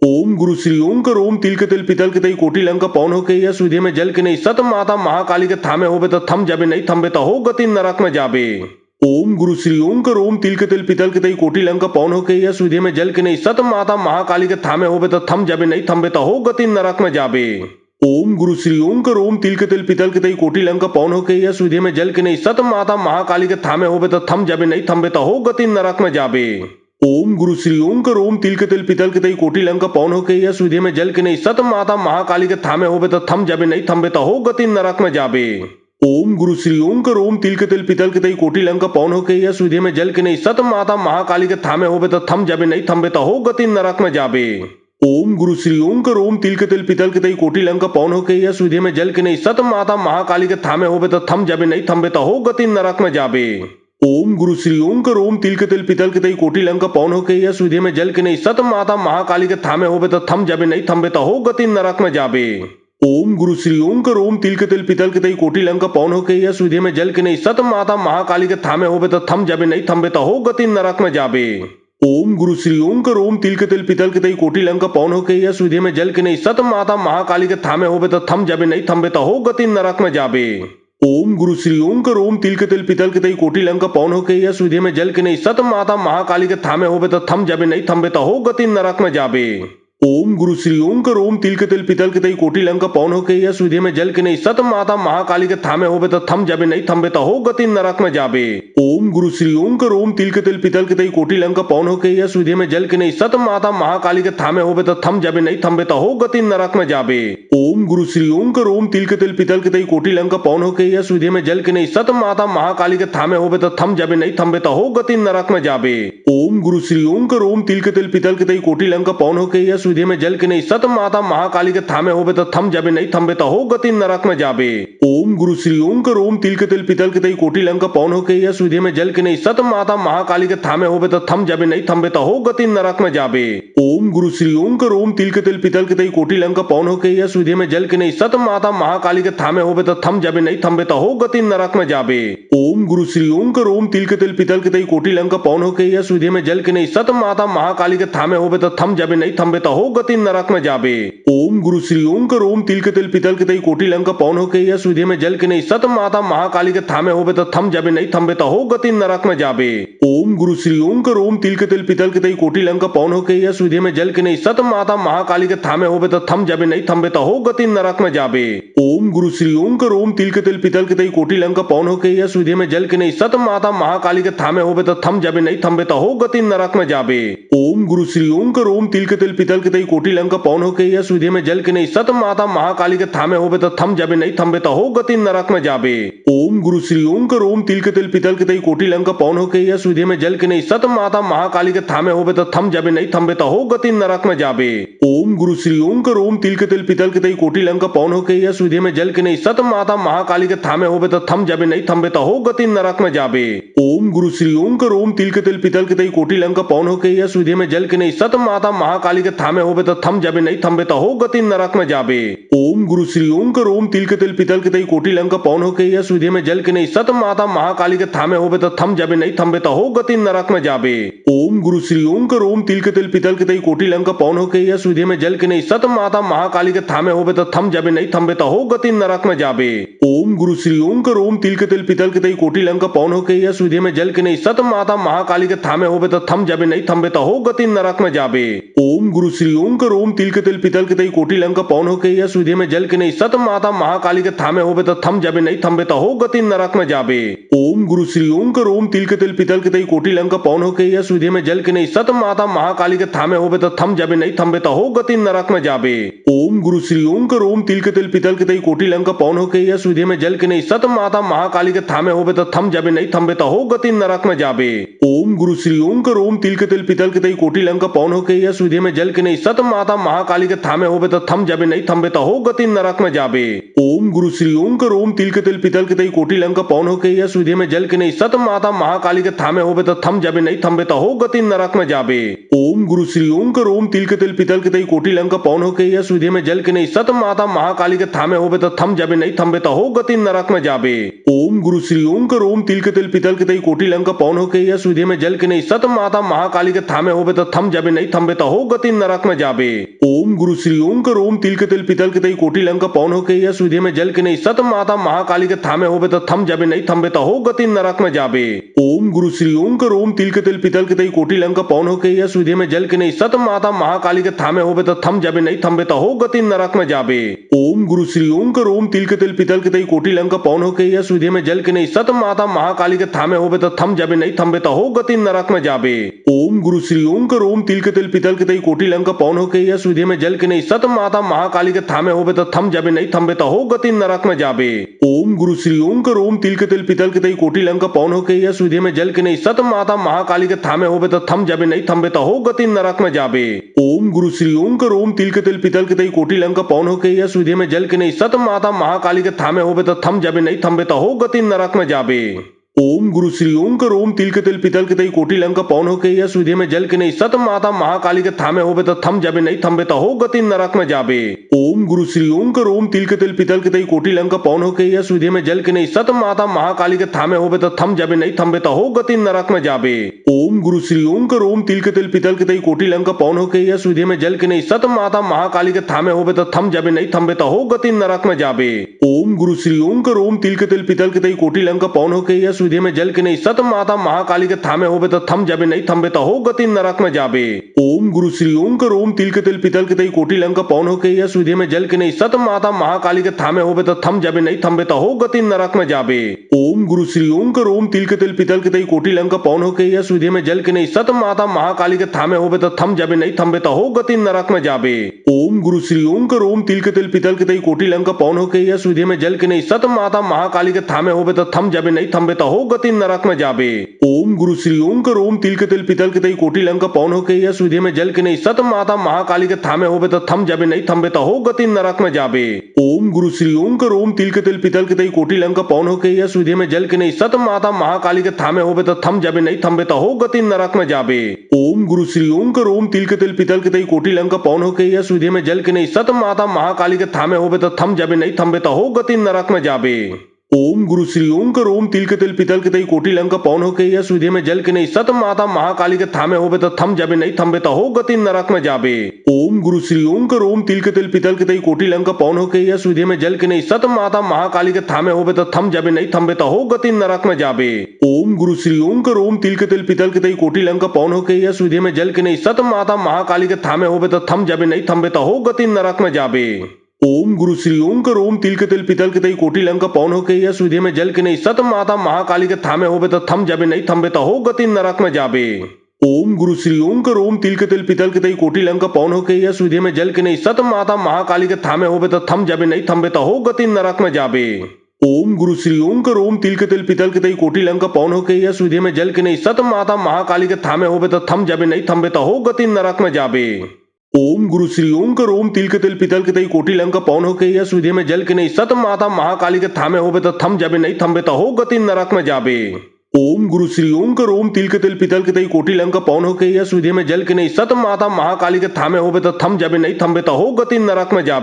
ओम गुरु श्री ओम कर ओम तिल के तिल पितल के तई कोटि लंक पौन हो के यह सुधे में जल के नहीं सत माता महाकाली के थामे होबे तो थम जाबे नहीं थम्बे तो हो गति नरक में जाबे। ओम गुरु श्री ओम कर ओम तिल के तिल पितल के तई कोटि लंक पौन हो के यह सुधे में जल के नहीं सत माता महाकाली के थामे होबे तो थम जाबे नहीं थम्बे तो हो गति नरक में जाबे। ओम गुरु श्री ओम कर ओम तिल के तिल पितल के तई कोटि लंक पौन हो के यह सुधे में जल के नहीं सत माता महाकाली के थामे होबे तो थम जाबे नहीं थम्बे तो हो गति नरक में जाबे। ओम गुरु श्री ओम कर ओम तिल के तिल पितल के तई कोटि लंक पौन हो के यह सुधे में जल के नहीं सत माता महाकाली के थामे होबे तो थम जाबे नहीं थम्बे तो हो गति नरक में जाबे। ओम गुरु श्री ओम कर ओम तिल के तिल पितल के तई कोटि लंक पौन हो के यह सुधे में जल के नहीं सत माता महाकाली के थामे होबे तो थम जाबे नहीं थम्बे तो हो गति नरक में जाबे। ओम गुरु श्री ओम कर ओम तिल के तिल पितल के तई कोटि लंक पौन हो के यह सुधे में जल के नहीं सत माता महाकाली के थामे होबे तो थम जाबे नहीं थम्बे तो हो गति नरक में जाबे। ओम गुरु श्री ओम कर ओम तिल के तिल पितल के तई कोटि लंक पौन हो के यह सुधे में जल के नहीं सत माता महाकाली के थामे होबे तो थम जाबे नहीं थम्बे तो हो गति नरक में जाबे। ओम गुरु श्री ओम कर ओम तिल के तिल पितल के तई कोटि लंक पौन हो के यह सुधे में जल के नहीं सत माता महाकाली के थामे होबे तो थम जाबे नहीं थम्बे तो हो गति नरक में जाबे। ओम गुरु श्री ओम कर ओम तिल के तिल पितल के तई कोटि लंक पौन हो के यह सुधे में जल के नहीं सत माता महाकाली के थामे होबे तो थम जाबे नहीं थम्बे तो हो गति नरक में जाबे। ओम गुरु श्री ओम कर ओम तिल के तिल पितल के तई कोटि लंक पौन हो के यह सुधे में जल के नहीं सत माता महाकाली के थामे होबे तो थम जाबे नहीं थमबे तो हो गति नरक में जाबे। ओम गुरु श्री ओम कर ओम तिल के तिल पितल के तई कोटि लंक पौन हो के यह सुधे में जल के नहीं सत माता महाकाली के थामे होबे तो थम जाबे नहीं थमबे तो हो गति नरक में जाबे। ओम गुरु श्री ओम कर ओम तिल के तिल पितल के तई कोटि लंक पौन हो के यह सुधे में जल के नहीं सत माता महाकाली के थामे होबे तो थम जाबे नहीं थमबे तो हो गति नरक में जाबे। ओम गुरु श्री ओम कर ओम तिल के तिल पितल के तई कोटि लंक पौन हो के यह सुधे में जल के नहीं सत माता महाकाली के थामे होबे तो थम जाबे नहीं थमबे तो हो गति नरक में जाबे। ओम गुरु श्री ओम कर ओम तिल के तिल पितल के तई कोटि लंक पौन हो के यह सुधे में जल के नहीं सत माता महाकाली के थामे होबे तो थम जाबे नहीं थमबे तो हो गति नरक में जाबे। ओम गुरु श्री ओम कर ओम तिल के तिल पितल के तई कोटि लंक पौन हो के यह सुधे में जल के नहीं सत माता महाकाली के थामे होबे तो थम जाबे नहीं थमबे तो हो गति नरक में जाबे। ओम गुरु श्री ओम कर ओम तिल के तिल पितल के तई कोटि लंक पौन हो के यह सुधे में जल के नहीं सत माता महाकाली के थामे होबे तो थम जाबे नहीं थमबे तो हो गति नरक में जाबे। ओम गुरु श्री ओम कर ओम तिल के तिल पितल के तई कोटि लंक पौन हो के यह सुधे में जल के नहीं सत माता महाकाली के थामे होबे तो थम जाबे नहीं थमबे तो हो गति नरक में जाबे। ओम गुरु श्री ओम कर ओम तिल के तिल पितल के तई कोटि लंक पौन हो के यह सुधे में जल के नहीं सत माता महाकाली के थामे होबे तो थम जाबे नहीं थमबे तो हो गति नरक में जाबे। ओम गुरु श्री ओम कर ओम तिल के तिल पितल के तई कोटि लंक पौन हो के यह सुधे में जल के नहीं सत माता महाकाली के थामे होबे तो थम जाबे नहीं थमबे तो हो गति नरक में जाबे। ओम गुरु श्री ओम कर ओम तिल के तिल पितल के तई कोटि लंक पौन हो के यह सुधे में जल के नहीं सत माता महाकाली के थामे होबे तो थम जाबे नहीं थमबे तो हो गति नरक में जाबे। ओम गुरु श्री ओम कर ओम तिल के तिल पितल के तई कोटि लंक पौन हो के यह सुधे में जल के नहीं सत माता महाकाली के थामे होबे तो थम जाबे नहीं थमबे तो हो गति नरक में जाबे। ओम गुरु श्री ओम कर ओम तिल के तिल पितल के तई कोटि लंक पौन हो के यह सुधे में जल के नहीं सत माता महाकाली के थामे होबे तो थम जाबे नहीं थमबे तो हो गति नरक में जाबे। ओम गुरु श्री ओम कर ओम तिल के तिल पितल के तई कोटि लंक पौन हो के यह सुधे में जल के नहीं सत माता महाकाली के थामे होबे तो थम जाबे नहीं थमबे तो हो गति नरक में जाबे। ओम गुरु श्री ओम कर ओम तिल के तिल पितल के तई कोटि लंक पौन हो के यह सुधे में जल के नहीं सत माता महाकाली के थामे होबे तो थम जाबे नहीं थमबे तो हो गति नरक में जाबे। ओम गुरु श्री ओम कर ओम तिल के तिल पितल के तई कोटि लंक पौन हो के यह सुधे में जल के नहीं सत माता महाकाली के थामे होबे तो थम जाबे नहीं थमबे तो हो गति नरक में जाबे। ओम गुरु श्री ओम कर ओम तिल के तिल पितल के तई कोटि लंक पौन हो के यह सुधे में जल के नहीं सत माता महाकाली के थामे होबे तो थम जाबे नहीं थमबे तो हो गति नरक में जाबे। ओम गुरु श्री ओम कर ओम तिल के तिल पितल के तई कोटि लंक पौन हो के यह सुधे में जल के नहीं सत माता महाकाली के थामे होबे तो थम जाबे नहीं थमबे तो हो गति नरक में जाबे। ओम गुरु श्री ओम कर ओम तिल के तिल पितल के तई कोटि लंक पौन हो के यह सुधे में जल के नहीं सत माता महाकाली के थामे होबे तो थम जाबे नहीं थमबे तो हो गति नरक में जाबे। ओम गुरु श्री ओम कर ओम तिल के तिल पितल के तई कोटि लंक पौन हो के यह सुधे में जल के नहीं सत माता महाकाली के थामे होबे तो थम जाबे नहीं थमबे तो हो गति नरक में जाबे। ओम गुरु श्री ओम कर ओम तिल के तिल पितल के तई कोटि लंक पौन हो के यह सुधे में जल के नहीं सत माता महाकाली के थामे होबे तो थम जाबे नहीं थमबे तो हो गति नरक में जाबे। ओम गुरु श्री ओम कर ओम तिल के तिल पितल के तई कोटि लंक पौन हो के यह सुधे में जल के नहीं सत माता महाकाली के थामे होबे तो थम जाबे नहीं थमबे तो हो गति नरक में जाबे। ओम गुरु श्री ओम कर ओम तिल के तिल पितल के तई कोटि लंक पौन हो के यह सुधे में जल के नहीं सत माता महाकाली के थामे होबे तो थम जाबे नहीं थमबे तो हो गति नरक में जाबे। ओम गुरु श्री ओम कर ओम तिल के तिल पितल के तई कोटि लंक पौन हो के यह सुधे में जल के नहीं सत माता महाकाली के थामे होबे तो थम जाबे नहीं थमबे तो हो गति नरक में जाबे। ओम गुरु श्री ओम कर ओम तिल के तिल पितल के तई कोटि लंक पौन हो के यह सुधे में जल के नहीं सत माता महाकाली के थामे होबे तो थम जाबे नहीं थमबे तो हो गति नरक में जाबे। ओम गुरु श्री ओम कर ओम तिल के तिल पितल के तई कोटि लंक पौन हो के यह सुधे में जल के नहीं सत माता महाकाली के थामे होबे तो थम जाबे नहीं थमबे तो हो गति नरक में जाबे। ओम गुरु श्री ओम कर ओम तिल के तिल पितल के तई कोटि लंक पौन हो के यह सुधे में जल के नहीं सत माता महाकाली के थामे होबे तो थम जाबे नहीं थमबे तो हो गति नरक में जाबे। ओम गुरु श्री ओम कर ओम तिल के तिल पितल के तई कोटि लंक पौन हो के यह सुधे में जल के नहीं सत माता महाकाली के थामे होबे तो थम जाबे नहीं थमबे तो हो गति नरक में जाबे। ओम गुरु श्री ओम कर ओम तिल के तिल पितल के तई कोटि लंक पौन हो के यह सुधे में जल के नहीं सत माता महाकाली के थामे होबे तो थम जाबे नहीं थमबे तो हो गति नरक में जाबे। ओम गुरु श्री ओम कर ओम तिल के तिल पितल के तई कोटि लंक पौन हो के यह सुधे में जल के नहीं सत माता महाकाली के थामे होबे तो थम जाबे नहीं थमबे तो हो गति नरक में जाबे। ओम गुरु श्री ओम कर ओम तिल के तिल पितल के तई कोटि लंक पौन हो के यह सुधे में जल के नहीं सत माता महाकाली के थामे होबे तो थम जाबे नहीं थमबे तो हो गति नरक में जाबे। ओम गुरु श्री ओम कर ओम तिल के तिल पितल के तई कोटि लंक पौन हो के यह सुधे में जल के नहीं सत माता महाकाली के थामे होबे तो थम जाबे नहीं थमबे तो हो गति नरक में जाबे। ओम गुरु श्री ओम कर ओम तिल के तिल पितल के तई कोटि लंक पौन हो के यह सुधे में जल के नहीं सत माता महाकाली के थामे होबे तो थम जाबे नहीं थमबे तो हो गति नरक में जाबे। ओम गुरु श्री ओम कर ओम तिल के तिल पितल के तई कोटि लंक पौन हो के यह सुधे में जल के नहीं सत माता महाकाली के थामे होबे तो थम जाबे नहीं थमबे तो हो गति नरक में जाबे। ओम गुरु श्री ओम कर ओम तिल के तिल पितल के तई कोटि लंका पौन होके यस विधि में जल के नहीं सत माता महाकाली के थामे होबे तो थम जाबे नहीं थम्बे तो हो गति नरक में जाबे। ओम गुरु श्री ओम कर ओम तिल के तिल पितल के तई कोटि लंका पौन होके यस विधि में जल के नहीं सत माता महाकाली के थामे होबे तो थम जाबे नहीं थम्बे तो हो गति नरक में जाबे। ओम गुरु श्री ओम कर ओम तिल के तिल पितल के तई कोटि लंका पौन होके यस विधि में जल के नहीं सत माता महाकाली के थामे होबे तो थम जाबे नहीं थम्बे तो हो गति नरक में जाबे। ओम गुरु श्री ओम कर ओम तिल के तिल पितल के तई कोटि लंका पौन होके यस विधि में जल के नहीं सत माता महाकाली के थामे होबे तो थम जाबे नहीं थम्बे तो हो गति नरक में जाबे। ओम गुरु श्री ओम कर ओम तिल के तिल पितल के तई कोटि लंका पौन होके यस विधि में जल के नहीं सत माता महाकाली के थामे होबे तो थम जाबे नहीं थम्बे तो हो गति नरक में जाबे। ओम गुरु श्री ओम कर ओम तिल के तिल पितल के तई कोटि लंका पौन होके यस विधि में जल के नहीं सत माता महाकाली के थामे होबे तो थम जाबे नहीं थम्बे तो हो गति नरक में जाबे। ओम गुरु श्री ओम कर ओम तिल के तिल पितल के तई कोटि लंका पौन होके यस विधि में जल के नहीं सत माता महाकाली के थामे होबे तो थम जाबे नहीं थम्बे तो हो गति नरक में जाबे। ओम गुरु श्री ओम कर ओम तिल के तिल पितल के तई कोटि लंका पौन होके यस विधि में जल के नहीं सत माता महाकाली के थामे होबे तो थम जाबे नहीं थम्बे तो हो गति नरक में जाबे। ओम गुरु श्री ओम कर ओम तिल के तिल पितल के तई कोटि लंका पौन होके यस विधि में जल के नहीं सत माता महाकाली के थामे होबे तो थम जाबे नहीं थम्बे तो हो गति नरक में जाबे। ओम गुरु श्री ओम कर ओम तिल के तिल पितल के तई कोटि लंका पौन होके यस विधि में जल के नहीं सत माता महाकाली के थामे होबे तो थम जाबे नहीं थम्बे तो हो गति नरक में जाबे। ओम गुरु श्री ओम कर ओम तिल के तिल पितल के तई कोटि लंका पौन होके यस विधि में जल के नहीं सत माता महाकाली के थामे होबे तो थम जाबे नहीं थम्बे तो हो गति नरक में जाबे। ओम गुरु श्री ओम कर ओम तिल के तिल पितल के तई कोटि लंका पौन होके यस विधि में जल के नहीं सत माता महाकाली के थामे होबे तो थम जाबे नहीं थम्बे तो हो गति नरक में जाबे। ओम गुरु श्री ओम कर ओम तिल के तिल पितल के तई कोटि लंका पौन होके यस विधि में जल के नहीं सत माता महाकाली के थामे होबे तो थम जाबे नहीं थम्बे तो हो गति नरक में जाबे। ओम गुरु श्री ओम कर ओम तिल के तिल पितल के तई कोटि लंका पौन होके यस विधि में जल के नहीं सत माता महाकाली के थामे होबे तो थम जाबे नहीं थम्बे तो हो गति नरक में जाबे।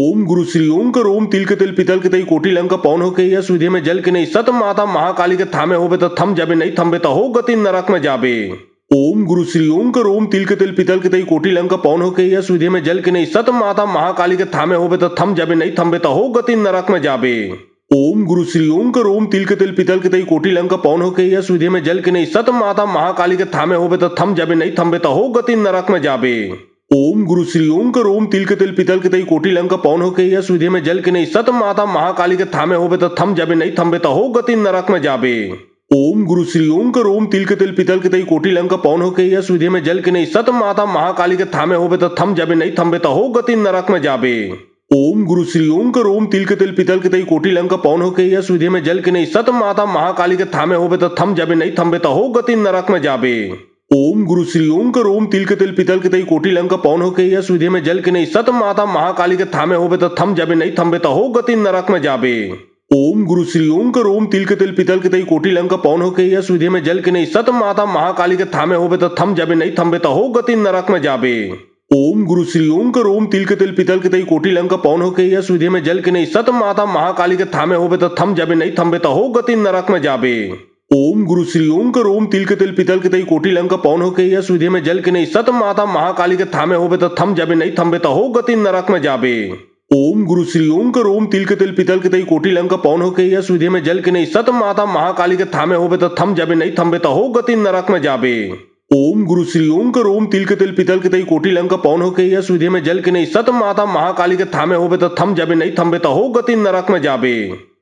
ओम गुरु श्री ओम कर ओम तिल के तिल पितल के तई कोटि लंका पौन होके यस विधि में जल के नहीं सत माता महाकाली के थामे होबे तो थम जाबे नहीं थम्बे तो हो गति नरक में जाबे। ओम गुरु श्री ओम कर ओम तिल के तिल पितल के तई कोटि लंका पौन होके यस विधि में जल के नहीं सत माता महाकाली के थामे होबे तो थम जाबे नहीं थम्बे तो हो गति नरक में जाबे। ओम गुरु श्री ओम कर ओम तिल के तिल पितल के तई कोटि लंका पौन होके यस विधि में जल के नहीं सत माता महाकाली के थामे होबे तो थम जाबे नहीं थम्बे तो हो गति नरक में जाबे। ओम गुरु श्री ओम कर ओम तिल के तिल पितल के तई कोटि लंका पौन होके यस विधि में जल के नहीं सत माता महाकाली के थामे होबे तो थम जाबे नहीं थम्बे तो हो गति नरक में जाबे। ओम गुरु श्री ओम कर ओम तिल के तिल पितल के तई कोटि लंका पौन होके यस विधि में जल के नहीं सत माता महाकाली के थामे होबे तो थम जाबे नहीं थम्बे तो हो गति नरक में जाबे। ओम गुरु श्री ओम कर ओम तिल के तिल पितल के तई कोटि लंका पौन होके यस विधि में जल के नहीं सत माता महाकाली के थामे होबे तो थम जाबे नहीं थम्बे तो हो गति नरक में जाबे। ओम गुरु श्री ओम कर ओम तिल के तिल पितल के तई कोटि लंका पौन होके यस विधि में जल के नहीं सत माता महाकाली के थामे होबे तो थम जाबे नहीं थम्बे तो हो गति नरक में जाबे। ओम गुरु श्री ओम कर ओम तिल के तिल पितल के तई कोटि लंका पौन होके यस विधि में जल के नहीं सत माता महाकाली के थामे होबे तो थम जाबे नहीं थम्बे तो हो गति नरक में जाबे। ओम गुरु श्री ओम कर ओम तिल के तिल पितल के तई कोटि लंका पौन होके यस विधि में जल के नहीं सत माता महाकाली के थामे होबे तो थम जाबे नहीं थम्बे तो हो गति नरक में जाबे। ओम गुरु श्री ओम कर ओम तिल के तिल पितल के तई कोटि लंका पौन होके यस विधि में जल के नहीं सत माता महाकाली के थामे होबे तो थम जाबे नहीं थम्बे तो हो गति नरक में जाबे। ओम गुरु श्री ओम कर ओम तिल के तिल पितल के तई कोटि लंका पौन होके यस विधि में जल के नहीं सत माता महाकाली के थामे होबे तो थम जाबे नहीं थम्बे तो हो गति नरक में जाबे। ओम गुरु श्री ओम कर ओम तिल के तिल पितल के तई कोटि लंका पौन होके यस विधि में जल के नहीं सत माता महाकाली के थामे होबे तो थम जाबे नहीं थम्बे तो हो गति नरक में जाबे। ओम गुरु श्री ओम कर ओम तिल के तिल पितल के तई कोटि लंका पौन होके यस विधि में जल के नहीं सत माता महाकाली के थामे होबे तो थम जाबे नहीं थम्बे तो हो गति नरक में जाबे।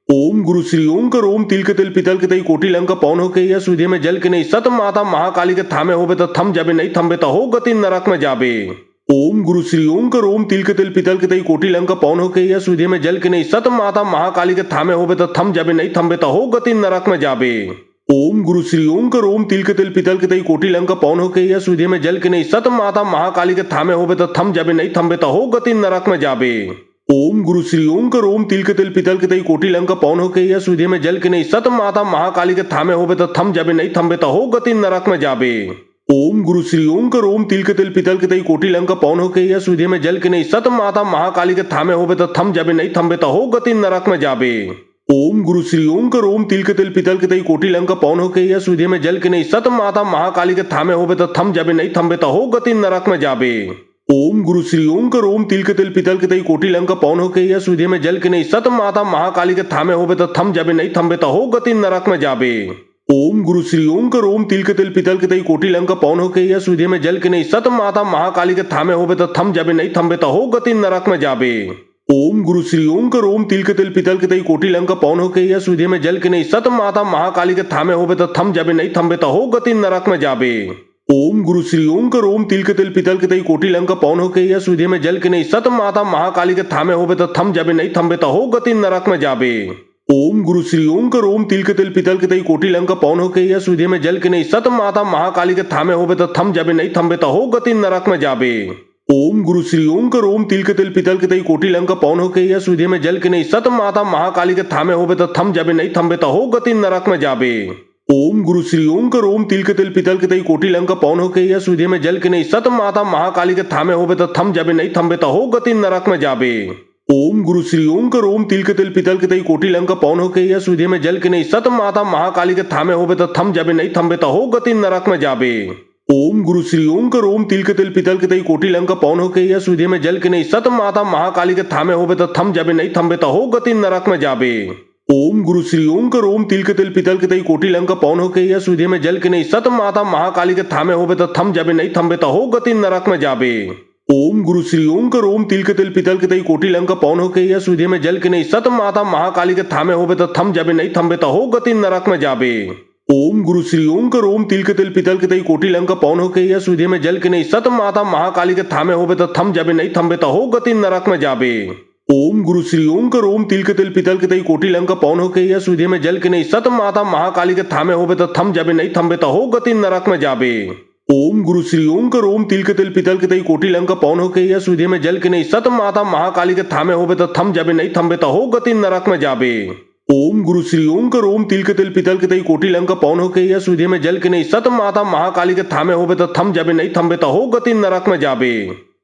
ओम गुरु श्री ओम कर ओम तिल के तिल पितल के तई कोटि लंका पौन होके यस विधि में जल के नहीं सत माता महाकाली के थामे होबे तो थम जाबे नहीं थम्बे तो हो गति नरक में जाबे। ओम गुरु श्री ओम कर ओम तिल के तिल पितल के तई कोटि लंका पौन होके यस विधि में जल के नहीं सत माता महाकाली के थामे होबे तो थम जाबे नहीं थम्बे तो हो गति नरक में जाबे। ओम गुरु श्री ओम कर ओम तिल के तिल पितल के तई कोटि लंका पौन होके यस विधि में जल के नहीं सत माता महाकाली के थामे होबे तो थम जाबे नहीं थम्बे तो हो गति नरक में जाबे। ओम गुरु श्री ओम कर ओम तिल के तिल पितल के तई कोटि लंका पौन होके यस विधि में जल के नहीं सत माता महाकाली के थामे होबे तो थम जाबे नहीं थम्बे तो हो गति नरक में जाबे। ओम गुरु श्री ओम कर ओम तिल के तिल पितल के तई कोटि लंका पौन होके यस विधि में जल के नहीं सत माता महाकाली के थामे होबे तो थम जाबे नहीं थम्बे तो हो गति नरक में जाबे। ओम गुरु श्री ओम कर ओम तिल के तिल पितल के तई कोटि लंका पौन होके यस विधि में जल के नहीं सत माता महाकाली के थामे होबे तो थम जाबे नहीं थम्बे तो हो गति नरक में जाबे। ओम गुरु श्री ओम कर ओम तिल के तिल पितल के तई कोटि लंका पौन होके यह सुधे में जल के नहीं सत माता महाकाली के थामे होबे तो थम जाबे नहीं थम्बे तो हो गति नरक में जाबे। ओम गुरु श्री ओम कर ओम तिल के तिल पितल के तई कोटि लंका पौन होके यह सुधे में जल के नहीं सत माता महाकाली के थामे होबे तो थम जाबे नहीं थम्बे तो हो गति नरक में जाबे। ओम गुरु श्री ओम कर ओम तिल के तिल पितल के तई कोटि लंका पौन होके यह सुधे में जल के नहीं सत माता महाकाली के थामे होबे तो थम जाबे नहीं थम्बे तो हो गति नरक में जाबे। ओम गुरु श्री ओम कर ओम तिल के तिल पितल के तई कोटि लंका पौन होके यह सुधे में जल के नहीं सत माता महाकाली के थामे होबे तो थम जाबे नहीं थम्बे तो हो गति नरक में जाबे। ओम गुरु श्री ओम कर ओम तिल के तिल पितल के तई कोटि लंका पौन होके यह सुधे में जल के नहीं सत माता महाकाली के थामे होबे तो थम जाबे नहीं थम्बे तो हो गति नरक में जाबे। ओम गुरु श्री ओम कर ओम तिल के तिल पितल के तई कोटि लंका पौन होके यह सुधे में जल के नहीं सत माता महाकाली के थामे होबे तो थम जाबे नहीं थम्बे तो हो गति नरक में जाबे। ओम गुरु श्री ओम कर ओम तिल के तिल पितल के तई कोटि लंका पौन होके यह सुधे में जल के नहीं सत माता महाकाली के थामे होबे तो थम जाबे नहीं थम्बे तो हो गति नरक में जाबे। ओम गुरु श्री ओम कर ओम तिल के तिल पितल के तई कोटि लंका पौन होके यह सुधे में जल के नहीं सत माता महाकाली के थामे होबे तो थम जाबे नहीं थम्बे तो हो गति नरक में जाबे। ओम गुरु श्री ओम कर ओम तिल के तिल पितल के तई कोटि लंका पौन होके यह सुधे में जल के नहीं सत माता महाकाली के थामे होबे तो थम जाबे नहीं थम्बे तो हो गति नरक में जाबे। ओम गुरु श्री ओम कर ओम तिल के तिल पितल के तई कोटि लंका पौन होके यह सुधे में जल के नहीं सत माता महाकाली के थामे होबे तो थम जाबे नहीं थम्बे तो हो गति नरक में जाबे। ओम गुरु श्री ओम कर ओम तिल के तिल पितल के तई कोटि लंका पौन होके यह सुधे में जल के नहीं सत माता महाकाली के थामे होबे तो थम जाबे नहीं थम्बे तो हो गति नरक में जाबे। ओम गुरु श्री ओम कर ओम तिल के तिल पितल के तई कोटि लंका पौन होके यह सुधे में जल के नहीं सत माता महाकाली के थामे होबे तो थम जाबे नहीं थम्बे तो हो गति नरक में जाबे। ओम गुरु श्री ओम कर ओम तिल के तिल पितल के तई कोटि लंका पौन होके यह सुधे में जल के नहीं सत माता महाकाली के थामे होबे तो थम जाबे नहीं थम्बे तो हो गति नरक में जाबे। ओम गुरु श्री ओम कर ओम तिल के तिल पितल के तई कोटि लंका पौन होके यह सुधे में जल के नहीं सत माता महाकाली के थामे होबे तो थम जाबे नहीं थम्बे तो हो गति नरक में जाबे।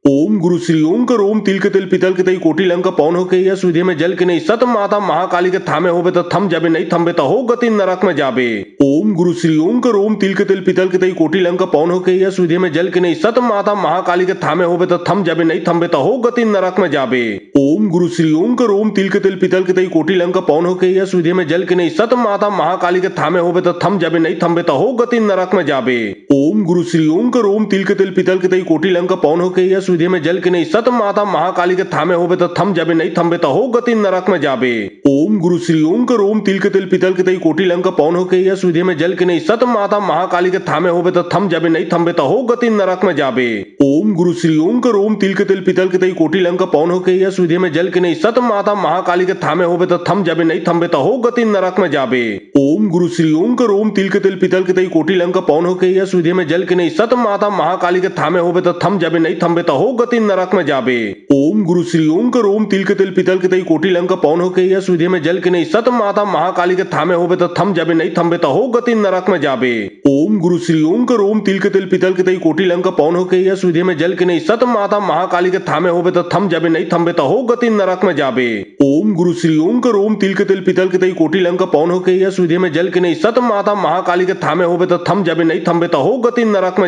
ओम गुरु श्री ओम कर ओम तिल के तिल पितल के तई कोटि लंका पौन होके यह सुधे में जल के नहीं सत माता महाकाली के थामे होबे तो थम जाबे नहीं थम्बे तो हो गति नरक में जाबे। ओम गुरु श्री ओम कर ओम तिल के तिल पितल के तई कोटि लंका पौन होके यह सुधे में जल के नहीं सत माता महाकाली के थामे होबे तो थम जाबे नहीं थम्बे तो हो गति नरक में जाबे। ओम गुरु श्री ओम कर ओम तिल के तिल पितल के तई कोटि लंका पौन होके यह सुधे में जल के नहीं सत माता महाकाली के थामे होबे तो थम जाबे नहीं थम्बे तो हो गति नरक में जाबे। ओम गुरु श्री ओम कर ओम तिल के तिल पितल के तई कोटि लंका पौन होके यह सुधे में जल के नहीं सत माता महाकाली के थामे होबे तो थम जाबे नहीं थम्बे तो हो गति नरक में जाबे। ओम गुरु श्री ओम कर ओम तिल के तिल पितल के तई कोटि लंका पौन होके यह सुधे में जल के नहीं सत माता महाकाली के थामे होबे तो थम जाबे नहीं थम्बे तो हो गति नरक में जाबे। ओम गुरु श्री ओम कर ओम तिल के तिल पितल के तई कोटि लंका पौन होके यह सुधे में जल के नहीं सत माता महाकाली के थामे होबे तो थम जाबे नहीं थम्बे तो हो गति नरक में जाबे। ओम गुरु श्री ओम कर ओम तिल के तिल पितल के तई कोटि लंका पौन होके यह सुधे में जल के नहीं सत माता महाकाली के थामे होबे तो थम जाबे नहीं थम्बे तो हो गति नरक में जाबे। ओम गुरु श्री ओम कर ओम तिल के तिल पितल के तई कोटि लंका पौन होके यह सुधे में जल के नहीं सत माता महाकाली के थामे होबे तो थम जाबे नहीं थम्बे तो हो गति नरक में जाबे। ओम गुरु श्री ओम कर ओम तिल के तिल पितल के तई कोटि लंका पौन होके यह सुधे में जल के नहीं सत माता महाकाली के थामे होबे तो थम जाबे नहीं थम्बे तो हो गति नरक में जाबे। ओम गुरु श्री ओम कर ओम तिल के तिल पितल के तई कोटि लंका पौन होके यह सुधे में जल के नहीं सत माता महाकाली के थामे होबे तो थम जाबे नहीं थम्बे तो हो गति नरक में जाबे। ओम गुरु श्री ओम कर ओम तिल के तिल पितल के तई कोटि लंका पौन होके यह सुधे में जल के नहीं सत माता महाकाली के थामे होबे तो थम जाबे नहीं थम्बे तो हो गति नरक में जाबे।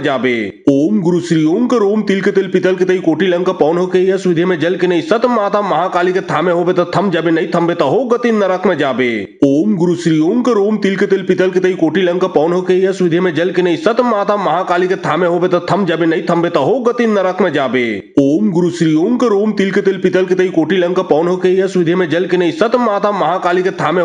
ओम गुरु श्री ओम कर ओम तिल के तिल पितल के तई कोटि लंका पौन होके यह सुधे में जल के नहीं सत माता महाकाली के थामे होबे तो थम जाबे नहीं थम्बे तो हो गति नरक में जाबे। ओम गुरु श्री ओम कर ओम तिल के तिल पितल के तई कोटि लंका पौन होके यह सुधे में जल के नहीं सत माता महाकाली के थामे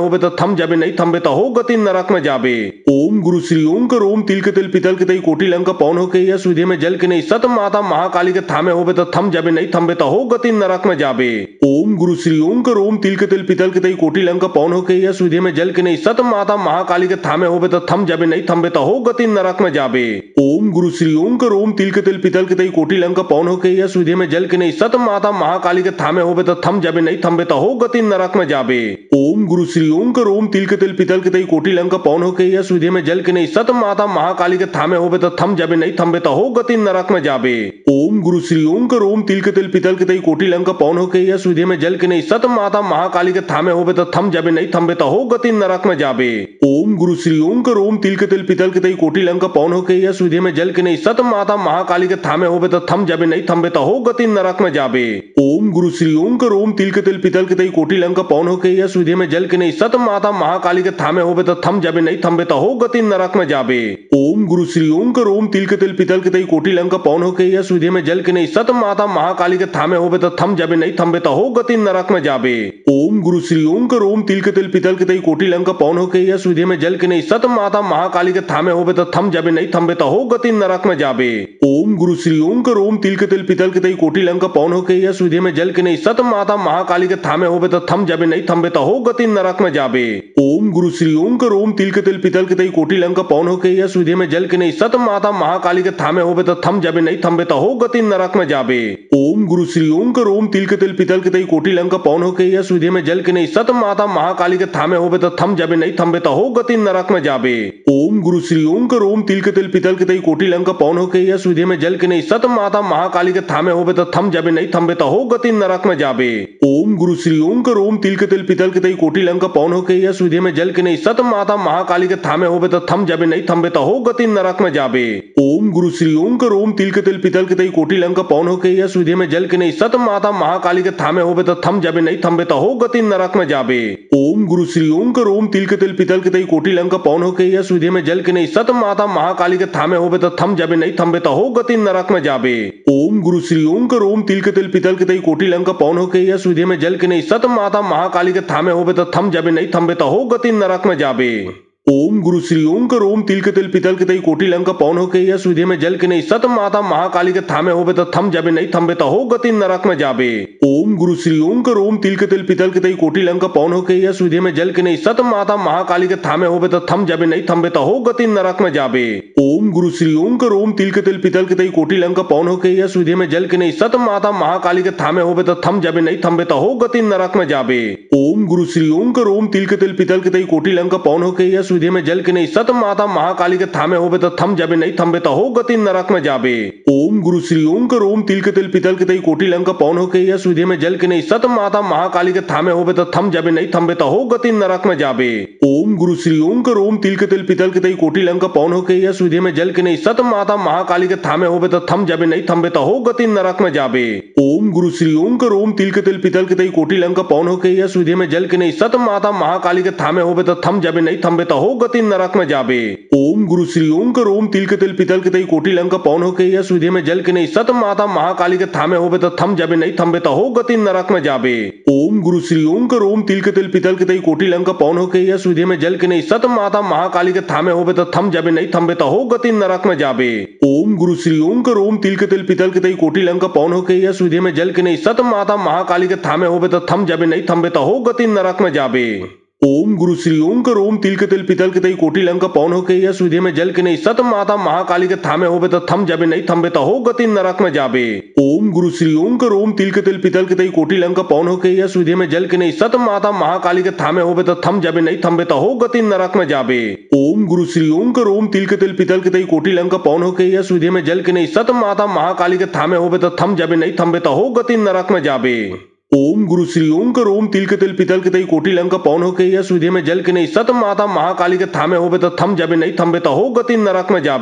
होबे तो थम जाबे नहीं थम्बे तो हो गति नरक में जाबे। ओम गुरु श्री ओम कर ओम तिल के तिल पितल के तई कोटि लंका पौन होके यह सुधे में जल के नहीं सत माता महाकाली के थामे होबे तो थम जाबे नहीं थम्बे तो हो गति नरक में जाबे। ओम गुरु श्री ओम कर ओम तिल के तिल पितल के तई कोटि लंका पौन होके यह सुधे में जल के नहीं सत माता महाकाली के थामे होबे तो थम जाबे नहीं थम्बे तो हो गति नरक में जाबे। ओम गुरु श्री ओम कर ओम तिल के तिल पितल के तई कोटि लंका पौन होके यह सुधे में जल के नहीं सत माता महाकाली के थामे होबे तो थम जाबे नहीं थम्बे तो हो गति नरक में जाबे। ओम गुरु श्री ओम कर ओम तिल के तिल पितल के तई कोटि लंका पौन होके यह सुधे में जल के नहीं सत माता महाकाली के थामे होबे तो थम जाबे नहीं थम्बे तो हो गति नरक में जाबे। ओम गुरु श्री ओम कर ओम तिल के तिल पितल के तई कोटि लंका पौन होके यह सुधे में जल के नहीं सत माता महाकाली के थामे होबे तो थम जाबे नहीं थमबे तो हो गति नरक में जाबे। ओम गुरु श्री ओम कर ओम तिल के तिल पितल के तई कोटि लंका पौन होके यह सुधे में जल के नहीं सत माता महाकाली के थामे होबे तो थम जाबे नहीं थमबे तो हो गति नरक में जाबे। ओम गुरु श्री ओम कर ओम तिल के तिल पितल के तई कोटि लंका पौन होके यह सुधे में जल के नहीं सत माता महाकाली के थामे होबे तो थम जाबे नहीं थमबे तो हो गति नरक में जाबे। ओम गुरु श्री ओम कर ओम तिल के तिल पितल के तई कोटि लंका पौन होके यह सुधे में जल के नहीं सत माता महाकाली के थामे होबे तो थम जाबे नहीं थमबे तो हो गति नरक में जाबे। ओम गुरु श्री ओम कर ओम तिल के तिल पितल के तई कोटि लंका पौन होके यह सुधे में जल के नहीं सत माता महाकाली के थामे होबे तो थम जाबे नहीं थमबे तो हो गति नरक में जाबे। ओम गुरु श्री ओम कर ओम तिल के तिल पितल के तई कोटि लंका पौन होके यह सुधे में जल के नहीं सत माता महाकाली के थामे होबे तो थम जाबे नहीं थमबे तो हो गति नरक में जाबे। ओम गुरु श्री ओम कर ओम तिल के तिल पितल के तई कोटि लंका पौन होके यह सुधे में जल के नहीं सत माता महाकाली के थामे होबे तो थम जाबे नहीं थमबे तो हो गति नरक में जाबे। ओम गुरु श्री ओम कर ओम तिल के तिल पितल के तई कोटि लंका पौन होके यह सुधे में जल के नहीं सत माता महाकाली के थामे होबे तो थम जाबे नहीं थमबे तो हो गति नरक में जाबे। ओम गुरु श्री ओम कर ओम तिल के तिल पितल के तई कोटि लंका पौन होके यह सुधे में जल के नहीं सत माता महाकाली के थामे होबे तो थम जाबे नहीं थमबे तो हो गति नरक में जाबे। ओम गुरु श्री ओम कर ओम तिल के तिल पितल के तई कोटि लंका पौन होके यह सुधे में जल के नहीं सत माता महाकाली के थामे होबे तो थम जाबे नहीं थमबे तो हो गति नरक में जाबे। ओम गुरु श्री ओम कर ओम तिल के तिल पितल के तई कोटि लंका पौन होके यह सुधे में जल के नहीं सत माता महाकाली के थामे होबे तो थम जाबे नहीं थमबे तो हो गति नरक में जाबे। ओम गुरु श्री ओम कर ओम तिल के तिल पितल के तई कोटि लंका पौन होके यह सुधे में जल के नहीं सत माता महाकाली के थामे होबे तो थम जाबे नहीं थमबे तो हो गति नरक में जाबे। ओम गुरु श्री ओम कर ओम तिल के तिल पितल के तई कोटि लंका पौन होके यह सुधे में जल के नहीं सत माता महाकाली के थामे होबे तो थम जाबे नहीं थमबे तो हो गति नरक में जाबे। ओम गुरु श्री ओम कर ओम तिल के तिल पितल के तई कोटि लंका पौन होके यह सुधे में जल के नहीं सत माता महाकाली के थामे होबे तो थम जाबे नहीं थमबे तो हो गति नरक में जाबे। ओम गुरु श्री ओम कर ओम तिल के तिल पितल के तई कोटि लंका पौन होके यह सुधे में जल के नहीं सत माता महाकाली के थामे होबे तो थम जाबे नहीं थमबे तो हो गति नरक में जाबे। ओम गुरु श्री ओम कर ओम तिल के तिल पितल के तई कोटि लंका पौन होके यह सुधे में जल के नहीं सत माता महाकाली के थामे होबे तो थम जाबे नहीं थमबे तो हो गति नरक में जाबे। ओम गुरु श्री ओम कर ओम तिल के तिल पितल के तई कोटि लंका पौन होके यह सुधे में जल के नहीं सत माता महाकाली के थामे होबे तो थम जाबे नहीं थमबे तो हो गति नरक में जाबे। ओम गुरु श्री ओम कर ओम तिल के तिल पितल के तई कोटि लंका पौन होके यह सुधे में जल के नहीं सत माता महाकाली के थामे होबे तो थम जाबे नहीं थमबे तो हो गति नरक में जाबे। ओम गुरु श्री ओम कर ओम तिल के तिल पितल के तई कोटि लंका पौन होके यह सुधे में जल के नहीं सत माता महाकाली के थामे होबे तो थम जाबे नहीं थमबे तो हो गति नरक में जाबे। ओम गुरु श्री ओम कर ओम तिल के तिल पितल के तई कोटि लंका पौन होके यह सुधे में जल के नहीं सत माता महाकाली के थामे होबे तो थम जाबे नहीं थमबे तो हो गति नरक में जाबे। ओम गुरु श्री ओम कर ओम तिल के तिल पितल के तई कोटि लंका पौन होके यह सुधे में जल के नहीं सत माता महाकाली के थामे होबे तो थम जाबे नहीं थमबे तो हो गति नरक में जाबे। ओम गुरु श्री ओम कर ओम तिल के तिल पितल के तई कोटि लंका पौन होके यह सुधे में जल के नहीं सत माता महाकाली के थामे होबे तो थम जाबे नहीं थमबे तो हो गति नरक में जाबे। ओम गुरु श्री ओम कर ओम तिल के तिल पितल के तई कोटि लंका पौन होके यह सुधे में जल के नहीं सत माता महाकाली के थामे होबे तो थम जाबे नहीं थमबे तो हो गति नरक में जाबे। ओम गुरु श्री ओम कर ओम तिल के तिल पितल के तई कोटि लंका पौन होके यह सुधे में जल के नहीं सत माता महाकाली के थामे होबे तो थम जाबे नहीं थमबे तो हो गति नरक में जाबे। ओम गुरु श्री ओम कर ओम तिल के तिल पितल के तई कोटि लंका पौन होके यह सुधे में जल के नहीं सत माता महाकाली के थामे होबे तो थम जाबे नहीं थमबे तो हो गति नरक में जाबे। ओम गुरु श्री ओम कर ओम तिल के तिल पितल के तई कोटि लंका पौन होके यह सुधे में जल के नहीं सत माता महाकाली के थामे होबे तो थम जाबे नहीं थमबे तो हो गति नरक में जाबे। ओम गुरु श्री ओम कर ओम तिल के तिल पितल के तई कोटि लंका पौन होके यह सुधे में जल के नहीं सत माता महाकाली के थामे होबे तो थम जाबे नहीं थमबे तो हो गति नरक में जाबे। ओम गुरु श्री ओम कर ओम तिल के तिल पितल के तई कोटि लंका पौन होके यह सुधे में जल के नहीं सत माता महाकाली के थामे होबे तो थम जाबे नहीं थमबे तो हो गति नरक में जाबे।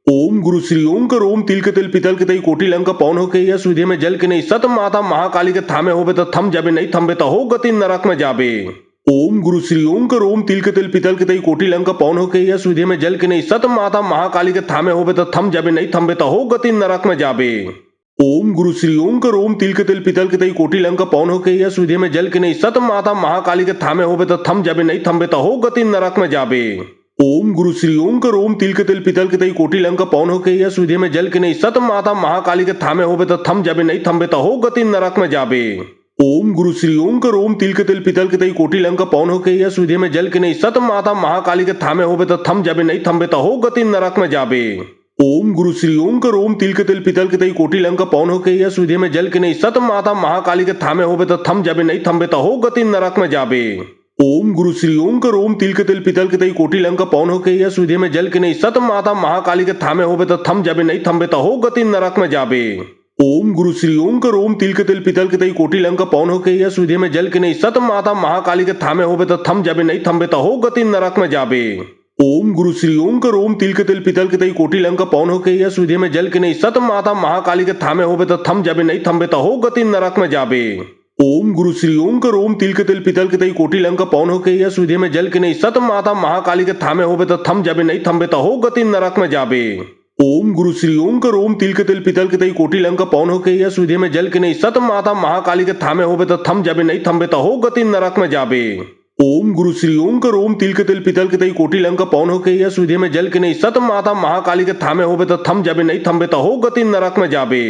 ओम गुरु श्री ओम कर ओम तिल के तिल पितल के तई कोटि लंका पौन होके यह सुधे में जल के नहीं सत माता महाकाली के थामे होबे तो थम जाबे नहीं थमबे तो हो गति नरक में जाबे। ओम गुरु श्री ओम कर ओम तिल के तिल पितल के तई कोटि लंका पौन होके यह सुधे में जल के नहीं सत माता महाकाली के थामे होबे तो थम जाबे नहीं थमबे तो हो गति नरक में जाबे। ओम गुरु श्री ओम कर ओम तिल के तिल पितल के तई कोटि लंका पौन होके यह सुधे में जल के नहीं सत माता महाकाली के थामे होबे तो थम जाबे नहीं थमबे तो हो गति नरक में जाबे। ओम गुरु श्री ओम कर ओम तिल के तिल पितल के तई कोटि लंका पौन होके यह सुधे में जल के नहीं सत माता महाकाली के थामे होबे तो थम जाबे नहीं थमबे तो हो गति नरक में जाबे। ओम गुरु श्री ओम कर ओम तिल के तिल पितल के तई कोटि लंका पौन होके यह सुधे में जल के नहीं सत माता महाकाली के थामे होबे तो थम जाबे नहीं थमबे तो हो गति नरक में जाबे। ओम गुरु श्री ओम कर ओम तिल के तिल पितल के तई कोटि लंका पौन होके यह सुधे में जल के नहीं सत माता महाकाली के थामे होबे तो थम जाबे नहीं थमबे तो हो गति नरक में जाबे। ओम ओम गुरु श्री ओम कर ओम तिल के तिल पितल के तई कोटि लंका पौन होके यह सुधे में जल के नहीं सत माता महाकाली के थामे होबे तो थम जाबे नहीं थम्बे तो हो गति नरक में जाबे। ओम गुरु श्री ओम कर ओम तिल के तिल पितल के तई कोटि लंका पौन होके यह सुधे में जल के नहीं सत माता महाकाली के थामे होबे तो थम जाबे नहीं थम्बे तो हो गति नरक में जाबे। ओम गुरु श्री ओम कर ओम तिल के तिल पितल के तई कोटि लंका पौन होके यह सुधे में जल के नहीं सत माता महाकाली के थामे होबे तो थम जाबे नहीं थम्बे तो हो गति नरक में जाबे। ओम गुरु श्री ओम कर ओम तिल के तिल पितल के तई कोटि लंका पौन होके यह सुधे में जल के नहीं सत माता महाकाली के थामे होबे तो थम जाबे नहीं थम्बे तो हो गति नरक में जाबे। ओम गुरु श्री ओम कर ओम तिल के तिल पितल के तई कोटि लंका पौन होके यह सुधे में जल के नहीं सत माता महाकाली के थामे होबे तो थम जाबे नहीं थम्बे तो हो गति नरक में जाबे।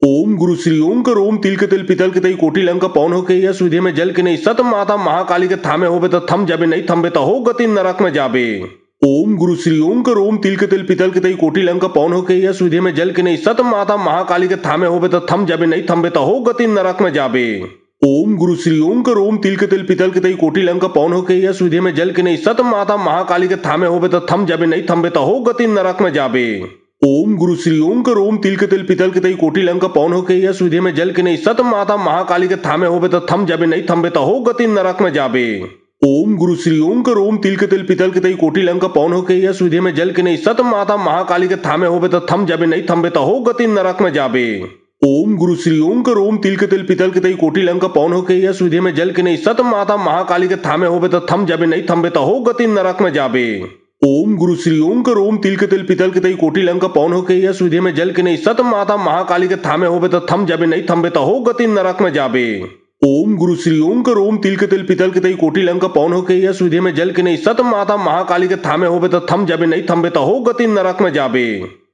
ओम गुरु श्री ओम कर ओम तिल के तिल पितल के तई कोटि लंका पौन होके यह सुधे में जल के नहीं सत माता महाकाली के थामे होबे तो थम जाबे नहीं थम्बे तो हो गति नरक में जाबे। ओम गुरु श्री ओम कर ओम तिल के तिल पितल के तई कोटि लंका पौन होके यह सुधे में जल के नहीं सत माता महाकाली के थामे होबे तो थम जाबे नहीं थम्बे तो हो गति नरक में जाबे। ओम गुरु श्री ओम कर ओम तिल के तिल पितल के तई कोटि लंका पौन होके यह सुधे में जल के नहीं सत माता महाकाली के थामे होबे तो थम जाबे नहीं थम्बे तो हो गति नरक में जाबे। ओम गुरु श्री ओम कर ओम तिल के तिल पितल के तई कोटि लंका पौन होके यह सुधे में जल के नहीं सत माता महाकाली के थामे होबे तो थम जाबे नहीं थम्बे तो हो गति नरक में जाबे। ओम गुरु श्री ओम कर ओम तिल के तिल पितल के तई कोटि लंका पौन होके यह सुधे में जल के नहीं सत माता महाकाली के थामे होबे तो थम जाबे नहीं थम्बे तो हो गति नरक में जाबे। ओम गुरु श्री ओम कर ओम तिल के तिल पितल के तई कोटि लंका पौन होके यह सुधे में जल के नहीं सत माता महाकाली के थामे होबे तो थम जाबे नहीं थम्बे तो हो गति नरक में जाबे। ओम गुरु श्री ओम कर ओम तिल के तिल पितल के तई कोटि लंका पौन होके यह सुधे में जल के नहीं सत माता महाकाली के थामे होबे तो थम जाबे नहीं थम्बे तो हो गति नरक में जाबे। ओम गुरु श्री ओम कर ओम तिल के तिल पितल के तई कोटि लंका पौन होके यह सुधे में जल के नहीं सत माता महाकाली के थामे होबे तो थम जाबे नहीं थम्बे तो हो गति नरक में जाबे।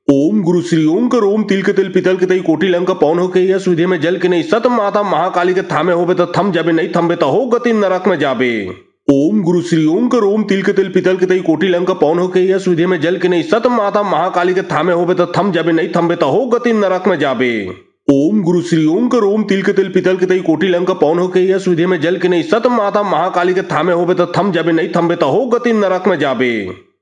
ओम गुरु श्री ओम कर ओम तिल के तिल पितल के तई कोटि लंका पौन होके यह सुधे में जल के नहीं सत माता महाकाली के थामे होबे तो थम जाबे नहीं थम्बे तो हो गति नरक में जाबे। ओम गुरु श्री ओम कर ओम तिल के तिल पितल के तई कोटि लंका पौन होके यह सुधे में जल के नहीं सत माता महाकाली के थामे होबे तो थम जाबे नहीं थम्बे तो हो गति नरक में जाबे। ओम गुरु श्री ओम कर ओम तिल के तिल पितल के तई कोटि लंका पौन होके यह सुधे में जल के नहीं सत माता महाकाली के थामे होबे तो थम जाबे नहीं थम्बे तो हो गति नरक में जाबे।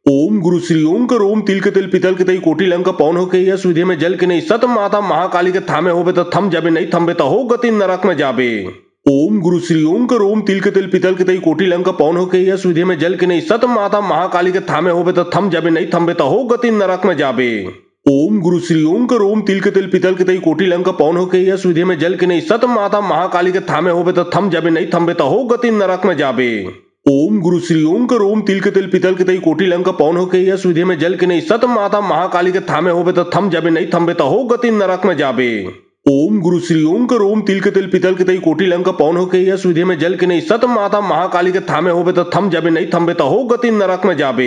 ओम गुरु श्री ओम कर ओम तिल के तिल पितल के तई कोटि लंका पौन होके यह सुधे में जल के नहीं सत माता महाकाली के थामे होबे तो थम जाबे नहीं थम्बे तो हो गति नरक में जाबे। ओम गुरु श्री ओम कर ओम तिल के तिल पितल के तई कोटि लंका पौन होके यह सुधे में जल के नहीं सत माता महाकाली के थामे होबे तो थम जाबे नहीं थम्बे तो हो गति नरक में जाबे। ओम गुरु श्री ओम कर ओम तिल के तिल पितल के तई कोटि लंका पौन होके यह सुधे में जल के नहीं सत माता महाकाली के थामे होबे तो थम जाबे नहीं थम्बे तो हो गति नरक में जाबे। ओम गुरु श्री ओम कर ओम तिल के तिल पितल के तई कोटि लंका पौन होके यह सुधे में जल के नहीं सत माता महाकाली के थामे होबे तो थम जाबे नहीं थम्बे तो हो गति नरक में जाबे। ओम गुरु श्री ओम कर ओम तिल के तिल पितल के तई कोटि लंका पौन होके यह सुधे में जल के नहीं सत माता महाकाली के थामे होबे तो थम जाबे नहीं थम्बे तो हो गति नरक में जाबे।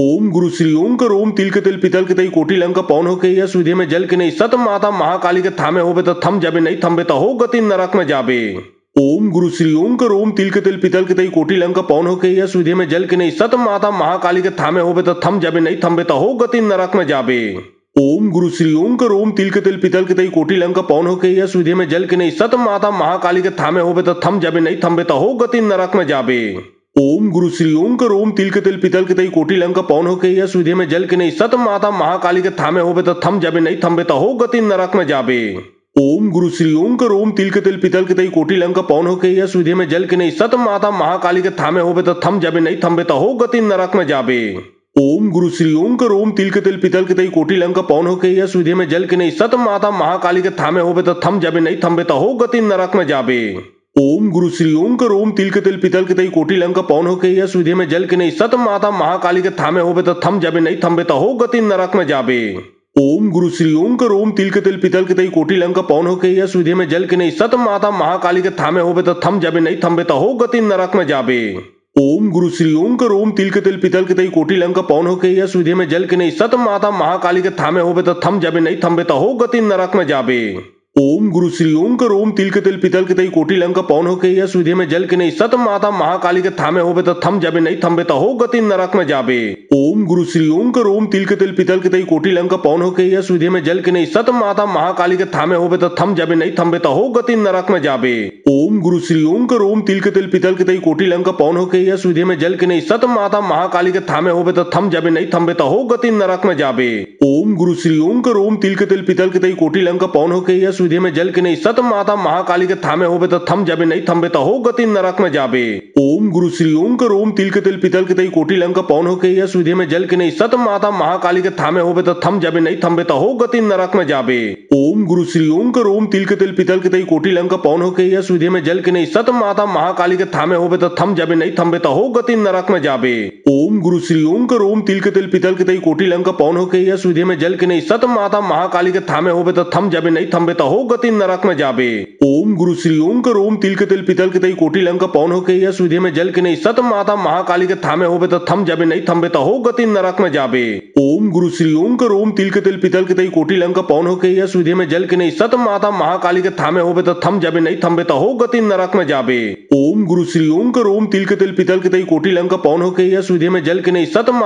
ओम गुरु श्री ओम कर ओम तिल के तिल पितल के तई कोटि लंका पौन होके यह सुधे में जल के नहीं सत माता महाकाली के थामे होबे तो थम जाबे नहीं थम्बे तो हो गति नरक में जाबे। ओम गुरु श्री ओम कर ओम तिल के तिल पितल के तई कोटि लंका पौन होके यह सुधे में जल के नहीं सत माता महाकाली के थामे होबे तो थम जाबे नहीं थम्बे तो हो गति नरक में जाबे। ओम गुरु श्री ओम कर ओम तिल के तिल पितल के तई कोटि लंका पौन होके यह सुधे में जल के नहीं सत माता महाकाली के थामे होबे तो थम जाबे नहीं थम्बे तो हो गति नरक में जाबे। ओम गुरु श्री ओम कर ओम तिल के तिल पितल के तई कोटि लंका पौन होके यह सुधे में जल के नहीं सत माता महाकाली के थामे होबे तो थम जाबे नहीं थम्बे तो हो गति नरक में जाबे। ओम गुरु श्री ओम कर ओम तिल के तिल पितल के तई कोटि लंका पौन होके यह सुधे में जल के नहीं सत माता महाकाली के थामे होबे तो थम जाबे नहीं थम्बे तो हो गति नरक में जाबे। ओम गुरु श्री ओम कर ओम तिल के तिल पितल के तई कोटि लंका पौन होके यह सुधे में जल के नहीं सत माता महाकाली के थामे होबे तो थम जाबे नहीं थम्बे तो हो गति नरक में जाबे। ओम गुरु श्री ओम कर ओम तिल के तिल पितल के तई कोटि लंका पौन होके यह सुधे में जल के नहीं सत माता महाकाली के थामे होबे तो थम जाबे नहीं थम्बे तो हो गति नरक में जाबे। ओम गुरु श्री ओम कर ओम तिल के तिल पितल के तई कोटि लंका पौन होके यह सुधे में जल के नहीं सत माता महाकाली के थामे होबे तो थम जाबे नहीं थम्बे तो हो गति नरक में जाबे। ओम गुरु श्री ओम कर ओम तिल के तिल पितल के तई कोटि लंका पौन होके यह सुधे में जल के नहीं सत माता महाकाली के थामे होबे तो थम जाबे नहीं थम्बे तो हो गति नरक में जाबे। ओम गुरु श्री ओम कर ओम तिल के तिल पितल के तई कोटि लंका पौन होके यह सुधे में जल के नहीं सत माता महाकाली के थामे होबे तो थम जाबे नहीं थम्बे तो हो गति नरक में जाबे। ओम गुरु श्री ओम कर ओम तिल के तिल पितल के तई कोटि लंका पौन होके यह सुधे में जल के नहीं सत माता महाकाली के थामे होबे तो थम जाबे नहीं थम्बे तो हो गति नरक में जाबे। ओम गुरु श्री ओम कर ओम तिल के तिल पितल के तई कोटि लंका पौन होके यह सुधे में जल के नहीं सत माता महाकाली के थामे होबे तो थम जाबे नहीं थम्बे तो हो गति नरक में जाबे। ओम गुरु श्री ओम कर ओम तिल के तिल पितल के तई कोटि लंका पौन होके यह सुधि में जल के नहीं सत माता महाकाली के थामे होवे तो थम जाबे नहीं थम्बे तो हो गति नरक में जाबे। ओम गुरु श्री ओम कर ओम तिल के तिल पितल के तई कोटि लंका पौन होके यह सुधि में जल के नहीं सत माता महाकाली के थामे होवे तो थम जाबे नहीं थम्बे तो हो गति नरक में जाबे। ओम गुरु श्री ओम कर ओम तिल के तिल पितल के तई कोटि लंका पौन होके यह सुधि में जल के नहीं सत माता महाकाली के थामे होवे तो थम जाबे नहीं थम्बे तो हो गति नरक में जाबे। ओम गुरु श्री ओम कर ओम तिल के तिल पितल के तई कोटि लंका पौन होके यह सुधि में जल के नहीं सत माता महाकाली के थामे होवे तो थम जाबे नहीं थम्बे तो हो गति नरक में जाबे। ओम गुरु श्री ओम कर ओम तिल के तिल पितल के तई कोटि लंका पौन होके यह सुधि में जल के नहीं सत माता महाकाली के थामे होवे तो थम जाबे नहीं थम्बे तो हो गति नरक में जाबे। ओम गुरु श्री ओम कर ओम तिल के तिल पितल के तई कोटि लंका पौन होके यह सुधि में जल के नहीं सत माता महाकाली के थामे होवे तो थम जाबे नहीं थम्बे तो हो गति नरक में जाबे। ओम गुरु श्री ओम कर ओम तिल के तिल पितल के तई कोटि लंका पौन होके यह सुधि में जल के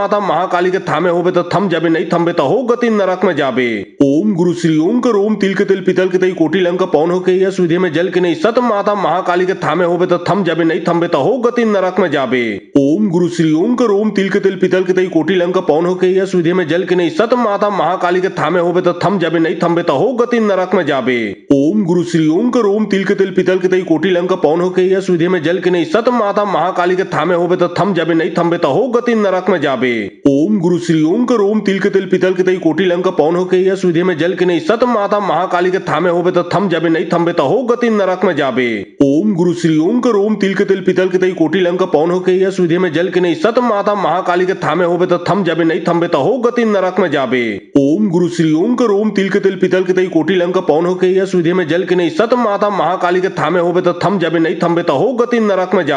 नहीं सत माता महाकाली के थामे होवे तो थम जाबे नहीं थम्बे तो हो गति नरक में जाबे। ओम गुरु श्री ओम कर ओम तिल के तिल पितल के तई कोटि लंका पौन होके यह सुधि में जल के नहीं सत माता महाकाली के थामे होवे तो थम जाबे नहीं थम्बे तो हो गति नरक में जाबे। ओम गुरु श्री ओम कर ओम तिल के तिल पितल के तई कोटि लंका पौन होके यह सुधि में जल के नहीं सत माता महाकाली के थामे होवे तो थम जाबे नहीं थम्बे तो हो गति नरक में जाबे। ओम गुरु श्री ओम कर ओम तिल के तिल पितल के तई कोटि लंका पौन होके यह सुधि में जल के नहीं सत माता महाकाली के थामे होवे तो थम जाबे नहीं थम्बे तो हो गति नरक में जाबे। ओम गुरु श्री ओम कर ओम तिल के तिल पितल के तई कोटि लंका पौन होके यह सुधि में जल के नहीं सत माता महाकाली के थामे होवे तो थम जाबे नहीं थम्बे तो हो गति नरक में जाबे। ओम गुरु श्री ओम कर ओम तिल के तिल पितल के तई कोटि लंका पौन होके यह सुधि में जल के नहीं सत माता महाकाली के थामे होवे तो थम जाबे नहीं थम्बे तो हो गति नरक में जाबे। ओम गुरु श्री ओम कर ओम तिल के तिल पितल के तई कोटि लंका पौन होके यह सुधि में जल के नहीं सत माता महाकाली के थामे होवे तो थम जाबे नहीं थम्बे तो हो गति नरक में जाबे।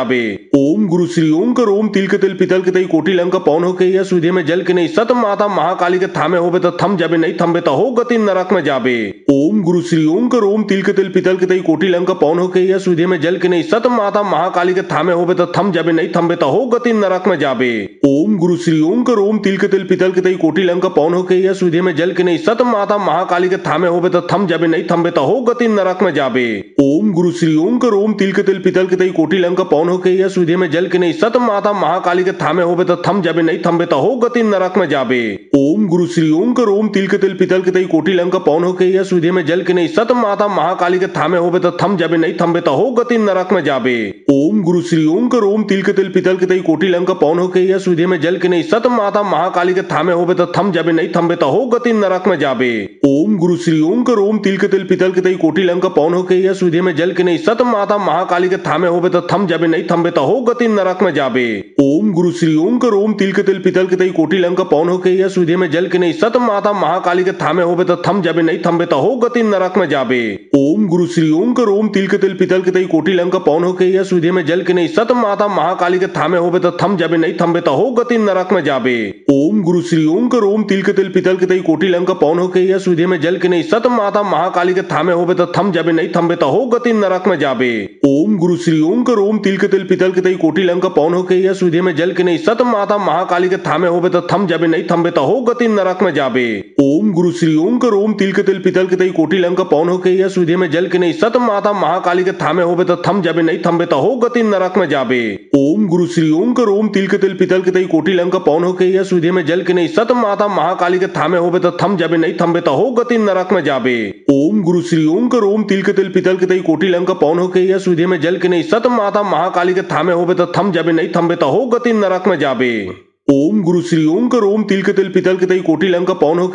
ओम गुरु श्री ओम कर ओम तिल के तिल पितल के तई कोटि लंका पौन होके यह सुधि में जल के नहीं सत माता महाकाली के थामे होवे तो थम जाबे नहीं थम्बे तो हो गति नरक में जाबे। ओम गुरु श्री ओम कर ओम तिल के तिल पितल के तई कोटि लंका पौन होके यह सुधि में जल के नहीं सत माता महाकाली के थामे होवे तो थम जाबे नहीं थम्बे तो हो गति नरक में जाबे। ओम गुरु श्री ओम कर ओम तिल के तिल पितल के तई कोटि लंका पौन होके यह सुधि में जल के नहीं सत माता महाकाली के थामे होवे तो थम जाबे नहीं थम्बे तो हो गति नरक में जाबे। ओम गुरु श्री ओम कर ओम तिल के तिल पितल के तई कोटि लंका पौन होके यह सुधि में जल के नहीं सत माता महाकाली के थामे होवे तो थम जाबे नहीं थम्बे तो हो गति नरक में जाबे। ओम गुरु श्री ओम कर ओम तिल के तिल पितल के तई कोटि लंका पौन होके यह सुधि में जल के नहीं सत माता महाकाली के थामे होवे तो थम जाबे नहीं थम्बे तो हो गति नरक में जाबे। ओम गुरु श्री ओम कर ओम तिल के तिल पितल के तई कोटि लंका पौन होके यह सुधि में जल के नहीं सत माता महाकाली के थामे होवे तो थम जाबे नहीं थम्बे तो हो गति नरक में जाबे। ओम गुरु श्री ओम कर ओम तिल के तिल पितल के तई कोटि लंका पौन होके यह सुधि में जल के नहीं सत माता महाकाली के थामे होवे तो थम जाबे नहीं थम्बे तो हो गति नरक में जाबे। ओम गुरु श्री ओम कर ओम तिल के तिल पितल के तई कोटि लंका पौन होके यह सुधि में जल के नहीं सत माता महाकाली के थामे होवे तो थम जाबे नहीं थम्बे तो हो गति नरक में जाबे। ओम गुरु श्री ओम कर ओम तिल के तिल पितल के तई कोटि लंका पौन होके यह सुधि में जल के नहीं सत माता महाकाली के थामे होवे तो थम जाबे नहीं थम्बे तो हो गति नरक में जाबे। ओम गुरु श्री ओम कर ओम तिल के तिल पितल के तई कोटि लंका पौन होके यह सुधि में जल के नहीं सत माता महाकाली के थामे होवे तो थम जाबे नहीं थम्बे तो हो गति नरक में जाबे। ओम गुरु श्री ओम कर ओम तिल के तिल पितल के तई कोटि लंका पौन होके यह सुधि में जल के नहीं सत माता महाकाली के थामे होवे तो थम जाबे नहीं थम्बे तो हो गति नरक में जाबे। ओम गुरु श्री ओम कर ओम तिल के तिल पितल के तई कोटि लंका पौन होके यह सुधि में जल के नहीं सत माता महाकाली के थामे होवे तो थम जाबे नहीं थम्बे तो हो गति नरक में जाबे। ओम गुरु श्री ओम कर ओम तिल के तिल पितल के तई कोटि लंका पौन होके यह सुधि में जल के नहीं सत माता महाकाली के थामे होवे तो थम जाबे नहीं थम्बे तो हो गति नरक में जाबे। ओम गुरु श्री ओम कर ओम तिल के तिल पितल के तई कोटि लंका पौन होके यह सुधि में जल के नहीं सत माता महाकाली के थामे होवे तो थम जाबे नहीं थम्बे तो हो गति नरक में जाबे। ओम गुरु श्री ओम कर ओम तिल के तिल पितल के तई कोटि लंका पौन होके यह सुधि में जल के नहीं सत माता महाकाली के थामे होवे तो थम जाबे नहीं थम्बे तो हो गति नरक में जाबे।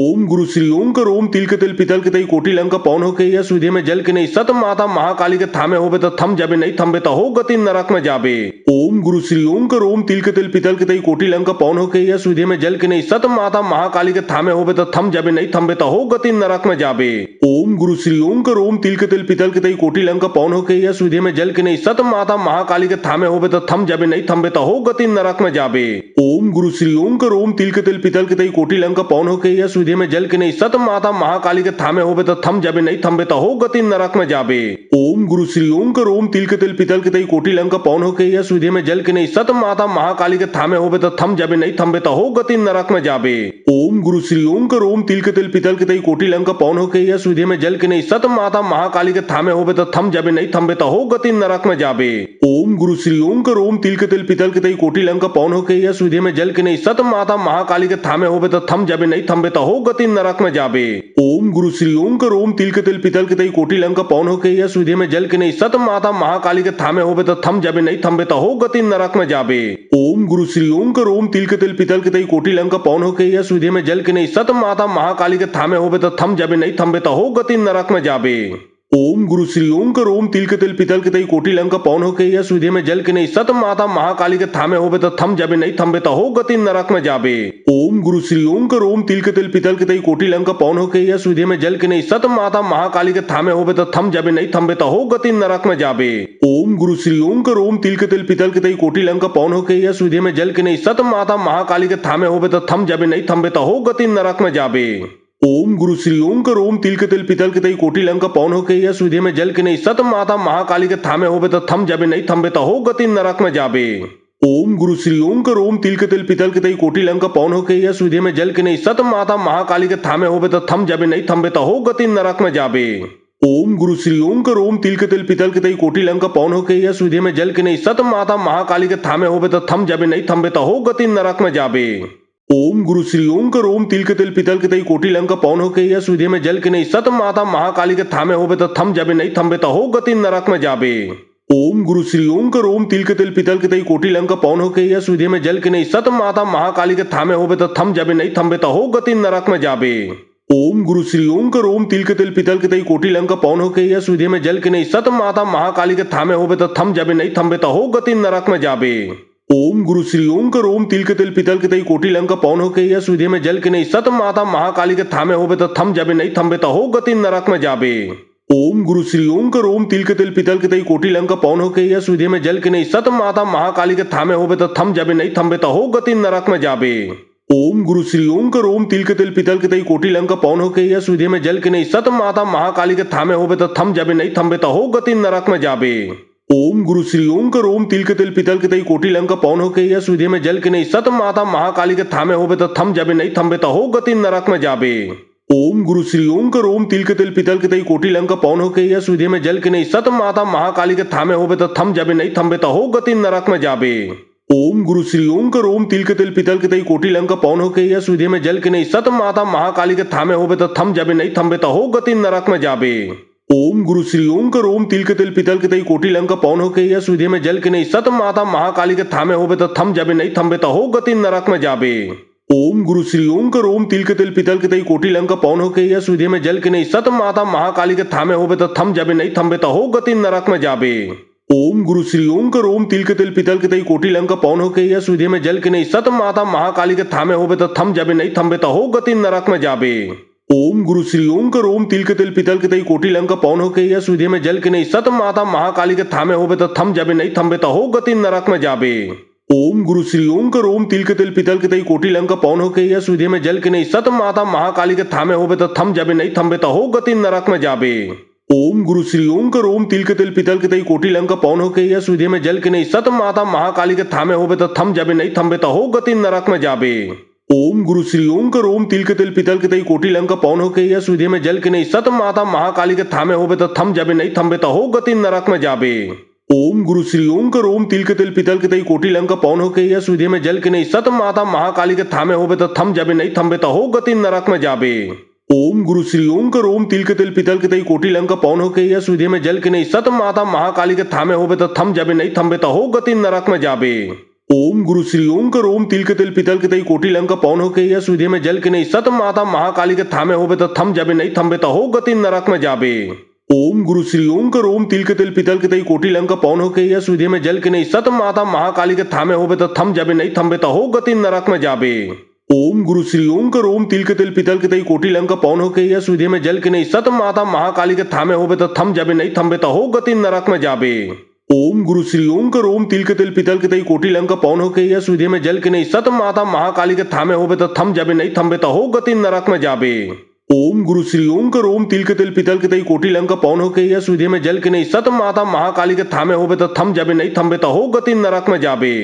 ओम गुरु श्री ओम कर ओम तिल के तिल पितल के तई कोटि लंका पौन होके यह सुधि में जल के नहीं सत माता महाकाली के थामे होवे तो थम जाबे नहीं थम्बे तो हो गति नरक में जाबे। ओम गुरु श्री ओम कर ओम तिल के तिल पितल के तई कोटि लंका पौन होके यह सुधि में जल के नहीं सत माता महाकाली के थामे होवे तो थम जाबे नहीं थम्बे तो हो गति नरक में जाबे। ओम गुरु श्री ओम कर ओम तिल के तिल पितल के तई कोटि लंका पौन होके यह सुधि में जल के नहीं सत माता महाकाली के थामे होवे तो थम जाबे नहीं थम्बे तो हो गति नरक में जाबे। ओम गुरु श्री ओम कर ओम तिल के तिल पितल के तई कोटि लंका पौन होके यह सुधि में जल के नहीं सत माता महाकाली के थामे होवे तो थम जाबे नहीं थम्बे तो हो गति नरक में जाबे। ओम गुरु श्री ओम कर ओम तिल के तिल पितल के तई कोटि लंका पौन होके यह सुधि में जल के नहीं सत माता महाकाली के थामे होवे तो थम जाबे नहीं थम्बे तो हो गति नरक में जाबे। ओम गुरु श्री ओम करोम तिल के तिल पितल के तई कोटि लंक पौन हो के यह सुधे में जल के नहीं सत माता महाकाली के थामे होबे तो थम जाबे नहीं थम्बे तो हो गति नरक में जाबे। ओम गुरु श्री ओम करोम तिल के तिल पितल के तई कोटि लंक पौन हो के यह सुधे में जल के नहीं सत माता महाकाली के थामे होबे तो थम जाबे नहीं थम्बे तो हो गति नरक में जाबे। ओम गुरु श्री ओम करोम तिल के तिल पितल के तई कोटि लंक पौन हो के यह सुधे में जल के नहीं सत माता महाकाली के थामे होबे तो थम जाबे नहीं थम्बे तो हो गति नरक में जाबे। ओम गुरु श्री ओम करोम तिल के तिल पितल के तई कोटि लंक पौन हो के यह सुधे में जल के नहीं सत माता महाकाली के थामे होबे तो थम जाबे नहीं थम्बे तो हो गति नरक में जाबे। ओम गुरु श्री ओम करोम तिल के तिल पितल के तई कोटि लंक पौन हो के यह सुधे में जल के नहीं सत माता महाकाली के थामे होबे तो थम जाबे नहीं थम्बे तो हो गति नरक में जाबे। ओम गुरु श्री ओम करोम तिल के तिल पितल के तई कोटि लंक पौन हो के यह सुधे में जल के नहीं सत माता महाकाली के थामे होबे तो थम जाबे नहीं थम्बे तो हो गति नरक में जाबे। ओम गुरु श्री ओम करोम तिल के तिल पितल के तई कोटि लंक पौन हो के यह सुधे में जल के नहीं सत माता महाकाली के थामे होबे तो थम जाबे नहीं थम्बे तो हो गति नरक में जाबे। ओम गुरु श्री ओम करोम तिल के तिल पितल के तई कोटि लंक पौन हो के यह सुधे में जल के नहीं सत माता महाकाली के थामे होबे तो थम जाबे नहीं थम्बे तो हो गति नरक में जाबे। ओम गुरु श्री ओम करोम तिल के तिल पितल के तई कोटि लंक पौन हो के यह सुधे में जल के नहीं सत माता महाकाली के थामे होबे तो थम जाबे नहीं थम्बे तो हो गति नरक में जाबे। ओम गुरु श्री ओम करोम तिल के तिल पितल के तई कोटि लंक पौन हो के यह सुधे में जल के नहीं सत माता महाकाली के थामे होबे तो थम जाबे नहीं थम्बे तो हो गति नरक में जाबे। ओम गुरु श्री ओम करोम तिल के तिल पितल के तई कोटि लंक पौन हो के यह सुधे में जल के नहीं सत माता महाकाली के थामे होबे तो थम जाबे नहीं थम्बे तो हो गति नरक में जाबे। ओम गुरु श्री ओम करोम तिल के तिल पितल के तई कोटि लंक पौन हो के यह सुधे में जल के नहीं सत माता महाकाली के थामे होबे तो थम जाबे नहीं थम्बे तो हो गति नरक में जाबे। ओम गुरु श्री ओम करोम तिल के तिल पितल के तई कोटि लंक पौन हो के यह सुधे में जल के नहीं सत माता महाकाली के थामे होबे तो थम जाबे नहीं थम्बे तो हो गति नरक में जाबे। ओम गुरु श्री ओम करोम तिल के तिल पितल के तई कोटि लंक पौन हो के यह सुधे में जल के नहीं सत माता महाकाली के थामे होबे तो थम जाबे नहीं थम्बे तो हो गति नरक में जाबे। ओम गुरु श्री ओम करोम तिल के तिल पितल के तई कोटि लंक पौन हो के यह सुधे में जल के नहीं सत माता महाकाली के थामे होबे तो थम जाबे नहीं थम्बे तो हो गति नरक में जाबे। ओम गुरु श्री ओम करोम तिल के तिल पितल के तई कोटि लंक पौन हो के यह सुधे में जल के नहीं सत माता महाकाली के थामे होबे तो थम जाबे नहीं थम्बे तो हो गति नरक में जाबे। ओम गुरु श्री ओम करोम तिल के तिल पितल के तई कोटि लंक पौन हो के यह सुधे में जल के नहीं सत माता महाकाली के थामे होबे तो थम जाबे नहीं थम्बे तो हो गति नरक में जाबे। ओम गुरु श्री ओम करोम तिल के तिल पितल के तई कोटि लंक पौन हो के यह सुधे में जल के नहीं सत माता महाकाली के थामे होबे तो थम जाबे नहीं थम्बे तो हो गति नरक में जाबे। ओम गुरु श्री ओम करोम तिल के तिल पितल के तई कोटि लंक पौन हो के यह सुधे में जल के नहीं सत माता महाकाली के थामे होबे तो थम जाबे नहीं थम्बे तो हो गति नरक में जाबे। ओम गुरु श्री ओम करोम तिल के तिल पितल के तई कोटि लंक पौन हो के यह सुधे में जल के नहीं सत माता महाकाली के थामे होबे तो थम जाबे नहीं थम्बे तो हो गति नरक में जाबे। ओम गुरु श्री ओम करोम तिल के तिल पितल के तई कोटि लंक पौन हो के यह सुधे में जल के नहीं सत माता महाकाली के थामे होबे तो थम जाबे नहीं थम्बे तो हो गति नरक में जाबे। ओम गुरु श्री ओम करोम तिल के तिल पितल के तई कोटि लंक पौन हो के यह सुधे में जल के नहीं सत माता महाकाली के थामे होबे तो थम जाबे नहीं थम्बे तो हो गति नरक में जाबे। ओम गुरु श्री ओम करोम तिल के तिल पितल के तई कोटि लंक पौन हो के यह सुधे में जल के नहीं सत माता महाकाली के थामे होबे तो थम जाबे नहीं थम्बे तो हो गति नरक में जाबे। ओम गुरु श्री ओम करोम तिल के तिल पितल के तई कोटि लंक पौन हो के यह सुधे में जल के नहीं सत माता महाकाली के थामे होबे तो थम जाबे नहीं थम्बे तो हो गति नरक में जाबे। ओम गुरु श्री ओम करोम तिल के तिल पितल के तई कोटि लंक पौन हो के यह सुधे में जल के नहीं सत माता महाकाली के थामे होबे तो थम जाबे नहीं थम्बे तो हो गति नरक में जाबे। ओम गुरु श्री ओम करोम तिल के तिल पितल के तई कोटि लंक पौन हो के यह सुधे में जल के नहीं सत माता महाकाली के थामे होबे तो थम जाबे नहीं थम्बे तो हो गति नरक में जाबे। ओम गुरु श्री ओम करोम तिल के तिल पितल के तई कोटि लंक पौन हो के यह सुधे में जल के नहीं सत माता महाकाली के थामे होबे तो थम जाबे नहीं थम्बे तो हो गति नरक में जाबे। ओम गुरु श्री ओम करोम तिल के तिल पितल के तई कोटि लंक पौन हो के यह सुधे में जल के नहीं सत माता महाकाली के थामे होबे तो थम जाबे नहीं थम्बे तो हो गति नरक में जाबे। ओम गुरु श्री ओम करोम तिल के तिल पितल के तई कोटि लंक पौन हो के यह सुधे में जल के नहीं सत माता महाकाली के थामे होबे तो थम जाबे नहीं थम्बे तो हो गति नरक में जाबे। ओम गुरु श्री ओम करोम तिल के तिल पितल के तई कोटि लंक पौन हो के यह सुधे में जल के नहीं सत माता महाकाली के थामे होबे तो थम जाबे नहीं थम्बे तो हो गति नरक में जाबे। ओम गुरु श्री ओम करोम तिल के तिल पितल के तई कोटि लंक पौन हो के यह सुधे में जल के नहीं सत माता महाकाली के थामे होबे तो थम जाबे नहीं थम्बे तो हो गति नरक में जाबे। ओम गुरु श्री ओम करोम तिल के तिल पितल के तई कोटि लंक पौन हो के यह सुधे में जल के नहीं सत माता महाकाली के थामे होबे तो थम जाबे नहीं थम्बे तो हो गति नरक में जाबे। ओम गुरु श्री ओम करोम तिल के तिल पितल के तई कोटि लंक पौन हो के यह सुधे में जल के नहीं सत माता महाकाली के थामे होबे तो थम जाबे नहीं थम्बे तो हो गति नरक में जाबे।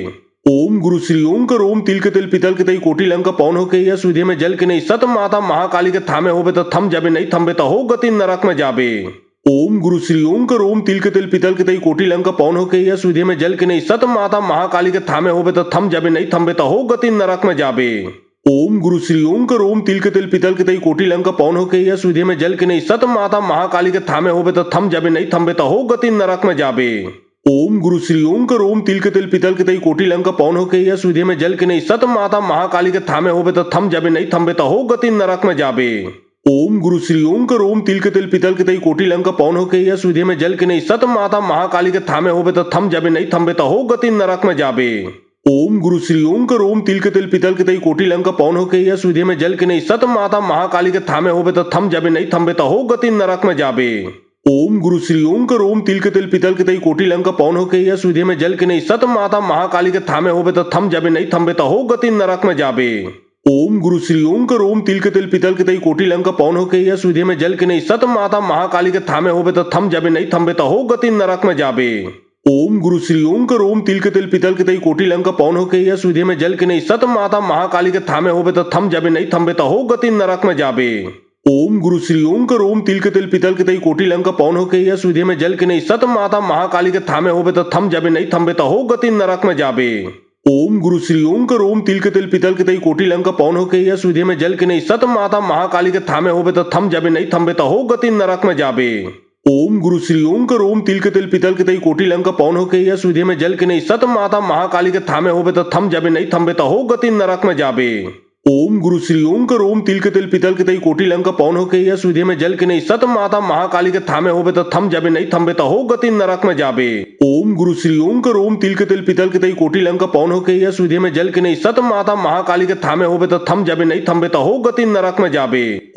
ओम गुरु श्री ओम कर ओम तिल के तिल पितल के तई कोटि लंका पौन हो के यह सुधे में जल के नहीं सत माता महाकाली के थामे होबे तो थम जाबे नहीं थम्बे तो हो गति नरक में जाबे। ओम गुरु श्री ओम कर ओम तिल के तिल पितल के तई कोटि लंका पौन हो के यह सुधे में जल के नहीं सत माता महाकाली के थामे होबे तो थम जाबे नहीं थम्बे तो हो गति नरक में जाबे। ओम गुरु श्री ओम कर ओम तिल के तिल पितल के तई कोटि लंका पौन हो के यह सुधे में जल के नहीं सत माता महाकाली के थामे होबे तो थम जाबे नहीं थम्बे तो हो गति नरक में जाबे। ओम गुरु श्री ओम कर ओम तिल के तिल पितल के तई कोटि लंका पौन हो के यह सुधे में जल के नहीं सत माता महाकाली के थामे होबे तो थम जाबे नहीं थम्बे तो हो गति नरक में जाबे। ओम गुरु श्री ओम कर ओम तिल के तिल पितल के तई कोटि लंका पौन हो के यह सुधे में जल के नहीं सत माता महाकाली के थामे होबे तो थम जाबे नहीं थम्बे तो हो गति नरक में जाबे। ओम गुरु श्री ओम कर ओम तिल के तिल पितल के तई कोटि लंका पौन हो के यह सुधे में जल के नहीं सत माता महाकाली के थामे होबे तो थम जाबे नहीं थम्बे तो हो गति नरक में जाबे। ओम गुरु श्री ओम कर ओम तिल के तिल पितल के तई कोटि लंका पौन हो के यह सुधे में जल के नहीं सत माता महाकाली के थामे होबे तो थम जाबे नहीं थम्बे तो हो गति नरक में जाबे। ओम गुरु श्री ओम कर ओम तिल के तिल पितल के तई कोटि लंका पौन हो के यह सुधे में जल के नहीं सत माता महाकाली के थामे होबे तो थम जाबे नहीं थम्बे तो हो गति नरक में जाबे। ओम गुरु श्री ओम कर ओम तिल के तिल पितल के तई कोटि लंका पौन हो के यह सुधे में जल के नहीं सत माता महाकाली के थामे होबे तो थम जाबे नहीं थम्बे तो हो गति नरक में जाबे। ओम गुरु श्री ओम कर ओम तिल के तिल पितल के तई कोटि लंका पौन हो के यह सुधे में जल के नहीं सत माता महाकाली के थामे होबे तो थम जाबे नहीं थम्बे तो हो गति नरक में जाबे। ओम गुरु श्री ओम कर ओम तिल के तिल पितल के तई कोटि लंका पौन हो के यह सुधे में जल के नहीं सत माता महाकाली के थामे होबे तो थम जाबे नहीं थम्बे तो हो गति नरक में जाबे। ओम गुरु श्री ओम कर ओम तिल के तिल पितल के तई कोटि लंका पौन हो के यह सुधे में जल के नहीं सत माता महाकाली के थामे होबे तो थम जाबे नहीं थम्बे तो हो गति नरक में जाबे। ओम गुरु श्री ओम कर ओम तिल के तिल पितल के तई कोटि लंका पौन हो के यह सुधे में जल के नहीं सत माता महाकाली के थामे होबे तो थम जाबे नहीं थम्बे तो हो गति नरक में जाबे। ओम गुरु श्री ओम कर ओम तिल के तिल पितल के तई कोटि लंका पौन हो के यह सुधे में जल के नहीं सत माता महाकाली के थामे होबे तो थम जाबे नहीं थम्बे तो हो गति नरक में जाबे।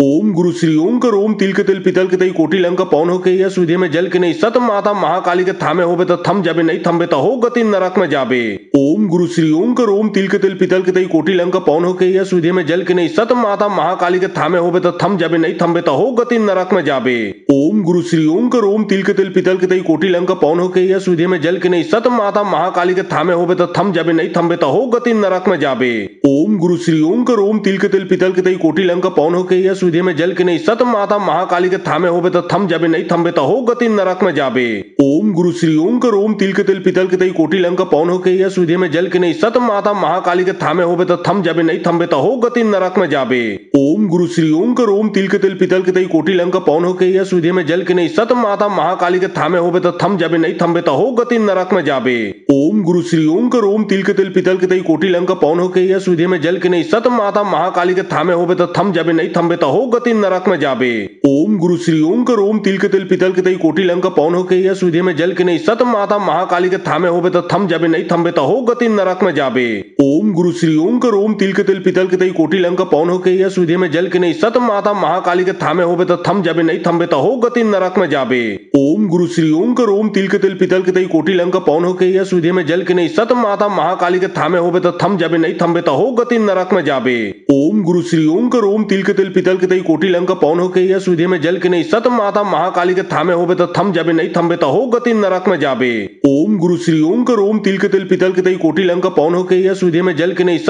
ओम गुरु श्री ओम कर ओम तिल के तिल पितल के तई कोटि लंका पौन हो के यह सुधे में जल के नहीं सत माता महाकाली के थामे होबे तो थम जाबे नहीं थम्बे तो हो गति नरक में जाबे। ओम गुरु श्री ओम कर ओम तिल के तिल पितल के तई कोटि लंका पौन हो के यह सुधे में जल के नहीं सत माता महाकाली के थामे होबे तो थम जाबे नहीं थम्बे तो हो गति नरक में जाबे। ओम गुरु श्री ओम कर ओम तिल के तिल पितल के तई कोटि लंका पौन हो के यह सुधे में जल के नहीं सत माता महाकाली के थामे होबे तो थम जाबे नहीं थम्बे तो हो गति नरक में जाबे। ओम गुरु श्री ओम कर ओम तिल के तिल पितल के तई कोटि लंका पौन हो के यह सुधे में जल के नहीं सत माता महाकाली के थामे होबे तो थम जाबे नहीं थम्बे तो हो गति नरक में जाबे। ओम गुरु श्री ओम कर ओम तिल के तिल पितल के तई कोटि लंका पौन हो के यह सुधे में जल के नहीं सत माता महाकाली के थामे होबे तो थम जाबे नहीं थम्बे तो हो गति नरक में जाबे। ओम गुरु श्री ओम कर ओम तिल के तिल पितल के तई कोटि लंका पौन हो के यह सुधे में जल के नहीं सत माता महाकाली के थामे होबे तो थम जाबे नहीं थम्बे तो हो गति नरक में जाबे। ओम गुरु श्री ओम कर ओम तिल के तिल पितल के तई कोटि लंका पौन हो के यह सुधे में जल के नहीं सत माता महाकाली के थामे होबे तो थम जाबे नहीं थम्बे तो हो गति नरक में जाबे। ओम गुरु श्री ओम कर ओम तिल के तिल पितल के तई कोटि लंका पौन हो के यह सुधे में जल के नहीं सत माता महाकाली के थामे होबे तो थम जाबे नहीं थम्बे तो हो गति नरक में जाबे। ओम गुरु श्री ओम कर ओम तिल के तिल पितल के तई कोटि लंका पौन हो के यह सुधे में जल के नहीं सत माता महाकाली के थामे होबे तो थम जाबे नहीं थम्बे तो हो गति नरक में जाबे। ओम गुरु श्री ओम कर ओम तिल के तिल पितल के तई कोटि लंका पौन हो के यह सुधे में जल के नहीं सत माता महाकाली के थामे होबे तो थम जाबे नहीं थम्बे तो हो गति नरक में जाबे। ओम गुरु श्री ओम कर ओम तिल के तिल पितल के तई कोटि लंका पौन हो के यह सुधे में जल के नहीं सत माता महाकाली के थामे होबे तो थम जाबे नहीं थम्बे तो हो गति नरक में जाबे। ओम गुरु श्री ओम कर ओम तिल के तिल पितल के तई कोटि लंका पौन हो के यह सुधे में जल के नहीं सत माता महाकाली के थामे होबे तो थम जाबे नहीं थम्बे तो हो गति नरक में जाबे। ओम गुरु श्री ओम कर ओम तिल के तिल पितल के तई कोटि लंका पौन हो के यह सुधे में जल के नहीं सत माता महाकाली के थामे होबे तो थम जाबे नहीं थम्बे तो हो गति नरक में जाबे। ओम गुरु श्री ओम कर ओम तिल के तिल पितल के तई कोटि लंका पौन हो के यह सुधे में जल के नहीं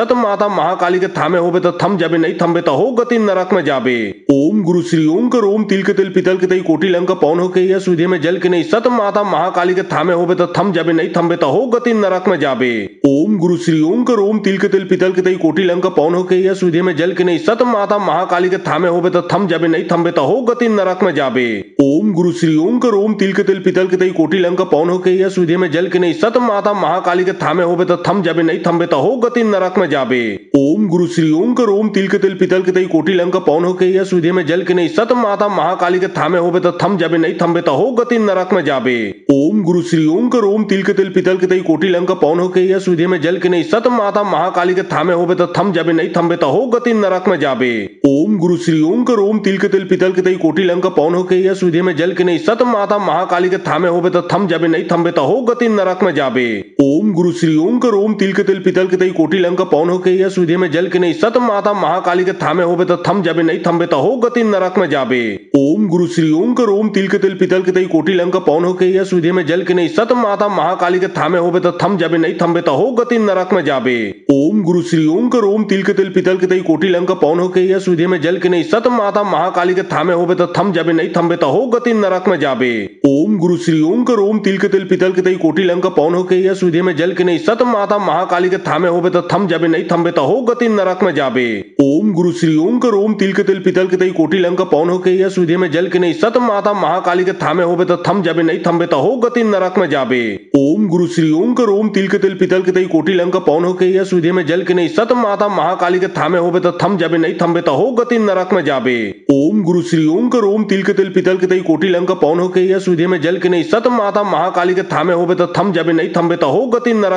सत माता महाकाली के थामे होबे तो थम जाबे नहीं थम्बे तो हो गति नरक में जाबे। ओम गुरु श्री ओम कर ओम तिल के तिल पितल के तई कोटि लंका पौन हो के यह सुधे में जल के नहीं सत माता महाकाली के थामे होबे तो थम जाबे नहीं थम्बे तो हो गति नरक में जाबे। ओम गुरु श्री ओम कर ओम तिल के तिल पितल के तई कोटि लंका पौन हो के यह सुधे में जल के नहीं सत माता महाकाली के थामे होबे तो थम जाबे नहीं थम्बे तो हो गति नरक में जाबे। ओम गुरु श्री ओम कर ओम तिल के तिल पितल के तई कोटि लंका पौन हो के यह सुधे में जल के नहीं सत माता महाकाली के थामे होबे तो थम जाबे नहीं थम्बे तो हो गति नरक में जाबे। ओम गुरु श्री ओम कर ओम तिल के तिल पितल के तई कोटि लंका पौन हो के यह सुधे में जल के नहीं सत माता महाकाली के थामे होबे तो थम जाबे नहीं थम्बे तो हो गति नरक में जाबे। ओम गुरु श्री ओम कर ओम तिल के तिल पितल के तई कोटि लंका पौन हो के यह सुधे में जल जल के नहीं सत माता महाकाली के थामे होबे तो थम जाबे नहीं थमबे तो हो गति नरक में जाबे। ओम गुरु श्री ओम कर ओम तिल के तिल पितल के तई कोटि लंका पौन होके यह विधि में जल के नहीं सत माता महाकाली के थामे होबे तो थम जाबे नहीं थमबे तो हो गति नरक में जाबे। ओम गुरु श्री ओम कर ओम तिल के तिल पितल के तई कोटि लंका पौन होके यह विधि में जल के नहीं सत माता महाकाली के थामे होबे तो थम जाबे नहीं थमबे तो हो गति नरक में जाबे। ओम गुरु श्री ओम कर ओम तिल के तिल पितल के तई कोटि लंका पौन होके यह विधि में जल के नहीं सत माता महाकाली के थामे होबे तो थम जाबे नहीं थमबे तो हो गति नरक में जाबे। ओम गुरु श्री ओम कर ओम तिल के तिल पितल के तई कोटि लंका पौन होके यह विधि में जल के नहीं सत माता महाकाली के थामे होबे तो थम जाबे नहीं थमबे तो हो गति नरक में जाबे। ओम गुरु श्री ओम कर ओम तिल के तिल पितल के तई कोटि लंका पौन होके यह विधि में जल के नहीं सत माता महाकाली के थामे होबे तो थम जाबे नहीं थमबे तो हो गति नरक में जाबे। ओम गुरु श्री ओम कर ओम तिल के तिल पितल के तई कोटि लंका पौन होके यह विधि में जल के नहीं सत माता महाकाली के थामे होबे तो थम जाबे नहीं थमबे तो हो गति नरक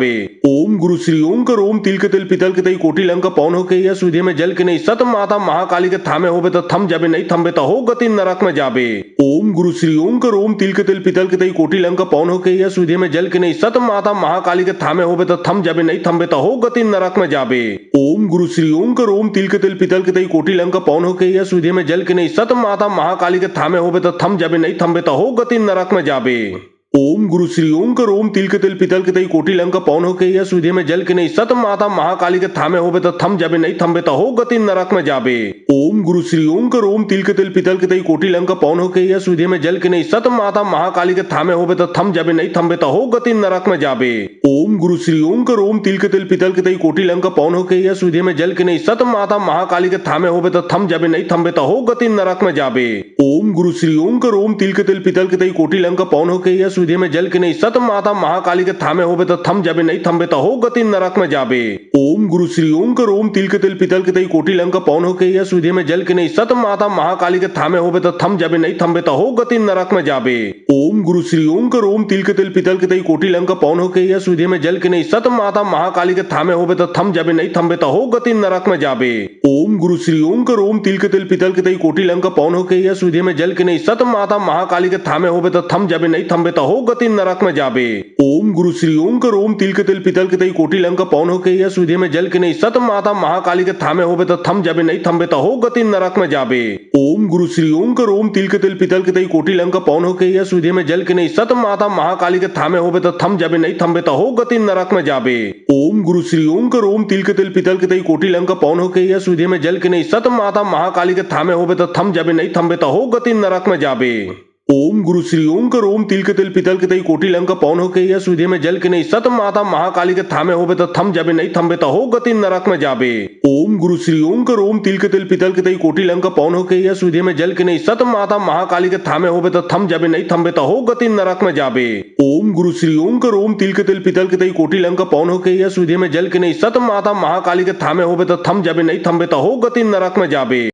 में जाबे। ओम गुरु श्री ओम कर ओम तिल के तिल पितल के तई कोटि लंका पौन होके यह विधि में जल के नहीं सत माता महाकाली के थामे होबे तो थम जाबे नहीं थमबे तो हो गति नरक में जाबे। ओम गुरु श्री ओम कर ओम तिल के तिल पितल के तई कोटि लंका पौन होके यह विधि में जल के नहीं सत माता महाकाली के थामे होबे तो थम जाबे नहीं थमबे तो हो गति नरक में जाबे। ओम गुरु श्री ओम कर ओम तिल के तिल पितल के तई कोटि लंका पौन होके यह विधि में जल के नहीं सत माता महाकाली के थामे होबे तो थम जाबे नहीं थमबे तो हो गति नरक में जाबे। ओम गुरु श्री ओम कर ओम तिल के तिल पितल के तई कोटि लंका पौन होके यह विधि में जल के नहीं सत माता महाकाली के थामे होबे तो थम जाबे नहीं थमबे तो हो गति नरक में जाबे। ओम गुरु श्री ओम कर ओम तिल के तिल पितल के तई कोटि लंका पौन होके यह विधि में जल के नहीं सत माता महाकाली के थामे होबे तो थम जाबे नहीं थमबे तो हो गति नरक में जाबे। ओम गुरु श्री ओम कर ओम तिल के तिल पितल के तई कोटि लंका पौन होके यह विधि में जल के नहीं सत माता महाकाली के थामे होबे तो थम जाबे नहीं थमबे तो हो गति नरक में जाबे। ओम गुरु श्री ओम कर ओम तिल के तिल पितल के तई कोटि लंका पौन होके यह विधि में जल के नहीं सत माता महाकाली के थामे होबे तो थम जाबे नहीं थमबे तो हो गति नरक में जाबे। ओम गुरु श्री ओम कर ओम तिल के तिल पितल के तई कोटि लंका पौन होके यह विधि में जल के नहीं सत माता महाकाली के थामे होबे तो थम जाबे नहीं थमबे तो हो गति नरक में जाबे। ओम गुरु श्री ओम कर ओम तिल के तिल पितल के तई कोटि लंका पौन होके यह विधि में जल के नहीं सत माता महाकाली के थामे होबे तो थम जाबे नहीं थमबे तो हो गति नरक में जाबे। ओम गुरु श्री ओम कर ओम तिल के तिल पितल के तई कोटि लंका पौन होके यह विधि में जल के नहीं सत माता महाकाली के थामे होबे तो थम जाबे नहीं थमबे तो हो गति नरक में जाबे। ओम गुरु श्री ओम कर ओम तिल के तिल पितल के तई कोटि लंका पौन होके यह विधि में जल के नहीं सत माता महाकाली के थामे होबे तो थम जाबे नहीं थमबे तो हो गति नरक में जाबे। ओम गुरु श्री ओम कर ओम तिल के तिल पितल के तई कोटि लंका पौन होके यह विधि में जल के नहीं सत माता महाकाली के थामे होबे तो थम जाबे नहीं थमबे तो हो गति नरक में जाबे। ओम गुरु श्री ओम कर ओम तिल के तिल पितल के तई कोटि लंका पौन होके यह विधि में जल के नहीं सत माता महाकाली के थामे होबे तो थम जाबे नहीं थमबे तो हो गति नरक में जाबे। ओम गुरु श्री ओम कर ओम तिल के तिल पितल के तई कोटि लंका पौन होके यह विधि में जल के नहीं सत माता महाकाली के थामे होबे तो थम जाबे नहीं थमबे तो हो गति नरक में जाबे। ओम गुरु श्री ओम कर ओम तिल के तिल पितल के तई कोटि लंका पौन होके यह विधि में जल के नहीं सत माता महाकाली के थामे होबे तो थम जाबे नहीं थमबे तो हो गति नरक में जाबे। ओम गुरु श्री ओम कर ओम तिल के तिल पितल के तई कोटि लंका पौन होके यह विधि में जल के नहीं सत माता महाकाली के थामे होबे तो थम जाबे नहीं थमबे तो हो गति नरक में जाबे।